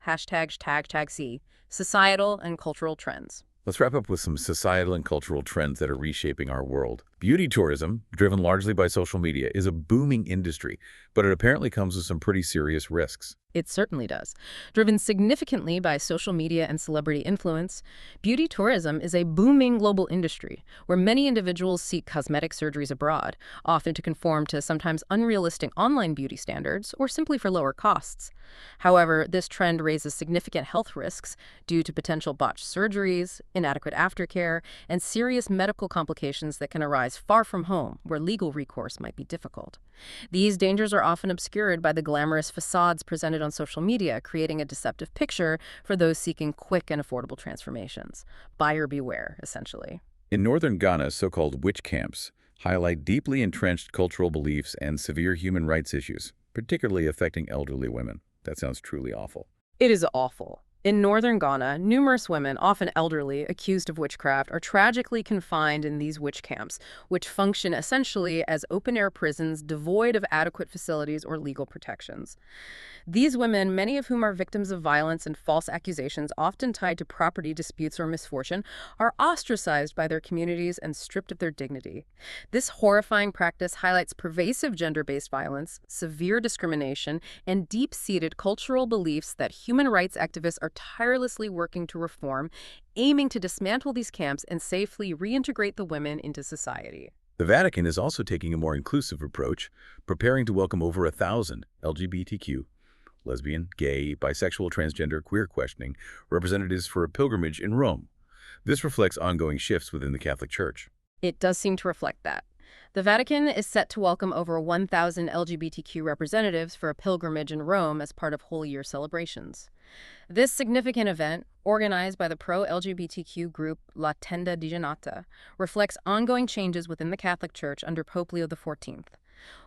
#C, societal and cultural trends. Let's wrap up with some societal and cultural trends that are reshaping our world. Beauty tourism, driven largely by social media, is a booming industry, but it apparently comes with some pretty serious risks. It certainly does. Driven significantly by social media and celebrity influence, beauty tourism is a booming global industry where many individuals seek cosmetic surgeries abroad, often to conform to sometimes unrealistic online beauty standards or simply for lower costs. However, this trend raises significant health risks due to potential botched surgeries, inadequate aftercare, and serious medical complications that can arise far from home, where legal recourse might be difficult. These dangers are often obscured by the glamorous facades presented on social media, creating a deceptive picture for those seeking quick and affordable transformations. Buyer beware, essentially. In northern Ghana, so-called witch camps highlight deeply entrenched cultural beliefs and severe human rights issues, particularly affecting elderly women. That sounds truly awful. It is awful. In northern Ghana, numerous women, often elderly, accused of witchcraft, are tragically confined in these witch camps, which function essentially as open-air prisons devoid of adequate facilities or legal protections. These women, many of whom are victims of violence and false accusations often tied to property disputes or misfortune, are ostracized by their communities and stripped of their dignity. This horrifying practice highlights pervasive gender-based violence, severe discrimination, and deep-seated cultural beliefs that human rights activists are tirelessly working to reform, aiming to dismantle these camps and safely reintegrate the women into society. The Vatican is also taking a more inclusive approach, preparing to welcome over 1,000 LGBTQ, lesbian, gay, bisexual, transgender, queer questioning representatives for a pilgrimage in Rome. This reflects ongoing shifts within the Catholic Church. It does seem to reflect that. The Vatican is set to welcome over 1,000 LGBTQ representatives for a pilgrimage in Rome as part of Holy Year celebrations. This significant event, organized by the pro-LGBTQ group La Tenda di Giannata, reflects ongoing changes within the Catholic Church under Pope Leo XIV.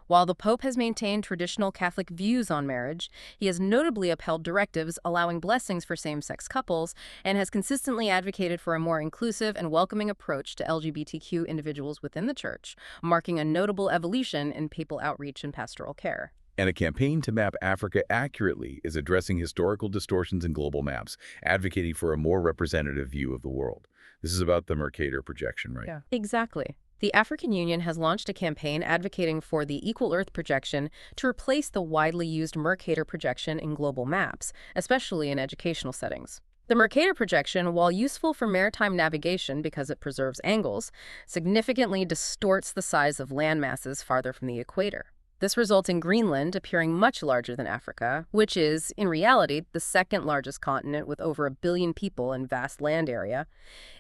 While the Pope has maintained traditional Catholic views on marriage, he has notably upheld directives allowing blessings for same-sex couples and has consistently advocated for a more inclusive and welcoming approach to LGBTQ individuals within the Church, marking a notable evolution in papal outreach and pastoral care. And a campaign to map Africa accurately is addressing historical distortions in global maps, advocating for a more representative view of the world. This is about the Mercator projection, right? Yeah, exactly. The African Union has launched a campaign advocating for the Equal Earth projection to replace the widely used Mercator projection in global maps, especially in educational settings. The Mercator projection, while useful for maritime navigation because it preserves angles, significantly distorts the size of land masses farther from the equator. This results in Greenland appearing much larger than Africa, which is, in reality, the second largest continent with over 1 billion people and vast land area.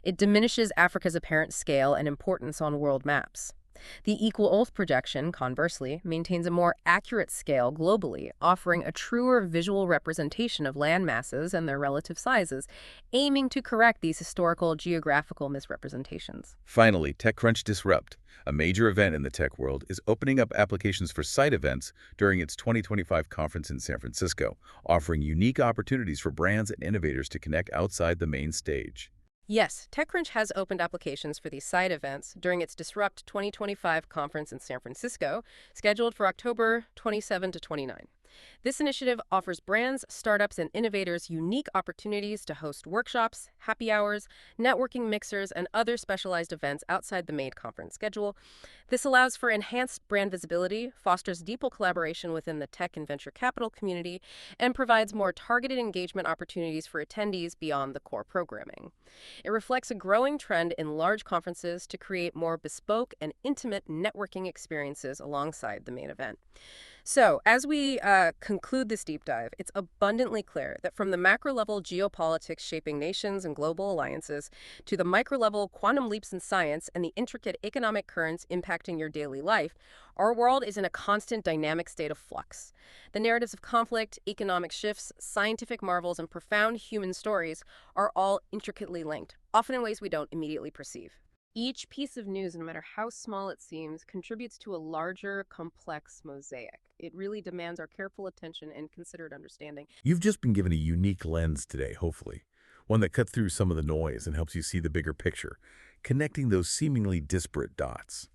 It diminishes Africa's apparent scale and importance on world maps. The equal oath projection, conversely, maintains a more accurate scale globally, offering a truer visual representation of land masses and their relative sizes, aiming to correct these historical geographical misrepresentations. Finally, TechCrunch Disrupt, a major event in the tech world, is opening up applications for site events during its 2025 conference in San Francisco, offering unique opportunities for brands and innovators to connect outside the main stage. Yes, TechCrunch has opened applications for these side events during its Disrupt 2025 conference in San Francisco, scheduled for October 27 to 29. This initiative offers brands, startups, and innovators unique opportunities to host workshops, happy hours, networking mixers, and other specialized events outside the main conference schedule. This allows for enhanced brand visibility, fosters deeper collaboration within the tech and venture capital community, and provides more targeted engagement opportunities for attendees beyond the core programming. It reflects a growing trend in large conferences to create more bespoke and intimate networking experiences alongside the main event. So, as we conclude this deep dive, it's abundantly clear that from the macro level geopolitics shaping nations and global alliances to the micro level quantum leaps in science and the intricate economic currents impacting your daily life, our world is in a constant dynamic state of flux. The narratives of conflict, economic shifts, scientific marvels, and profound human stories are all intricately linked, often in ways we don't immediately perceive. Each piece of news, no matter how small it seems, contributes to a larger, complex mosaic. It really demands our careful attention and considered understanding. You've just been given a unique lens today, hopefully, one that cuts through some of the noise and helps you see the bigger picture, connecting those seemingly disparate dots.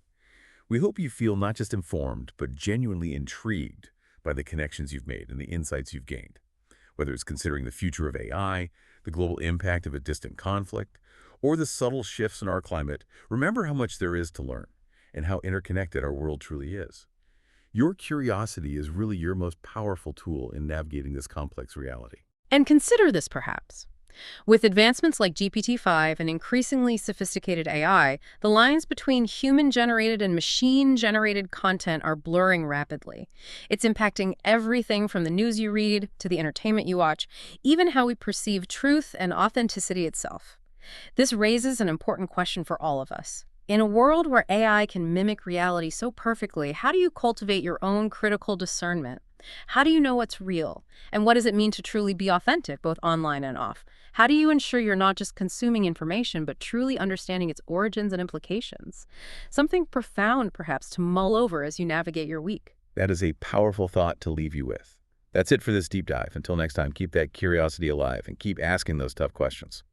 We hope you feel not just informed, but genuinely intrigued by the connections you've made and the insights you've gained. Whether it's considering the future of AI, the global impact of a distant conflict, or the subtle shifts in our climate, remember how much there is to learn and how interconnected our world truly is. Your curiosity is really your most powerful tool in navigating this complex reality. And consider this, perhaps. With advancements like GPT-5 and increasingly sophisticated AI, the lines between human-generated and machine-generated content are blurring rapidly. It's impacting everything from the news you read to the entertainment you watch, even how we perceive truth and authenticity itself. This raises an important question for all of us. In a world where AI can mimic reality so perfectly, how do you cultivate your own critical discernment? How do you know what's real? And what does it mean to truly be authentic, both online and off? How do you ensure you're not just consuming information, but truly understanding its origins and implications? Something profound, perhaps, to mull over as you navigate your week. That is a powerful thought to leave you with. That's it for this deep dive. Until next time, keep that curiosity alive and keep asking those tough questions.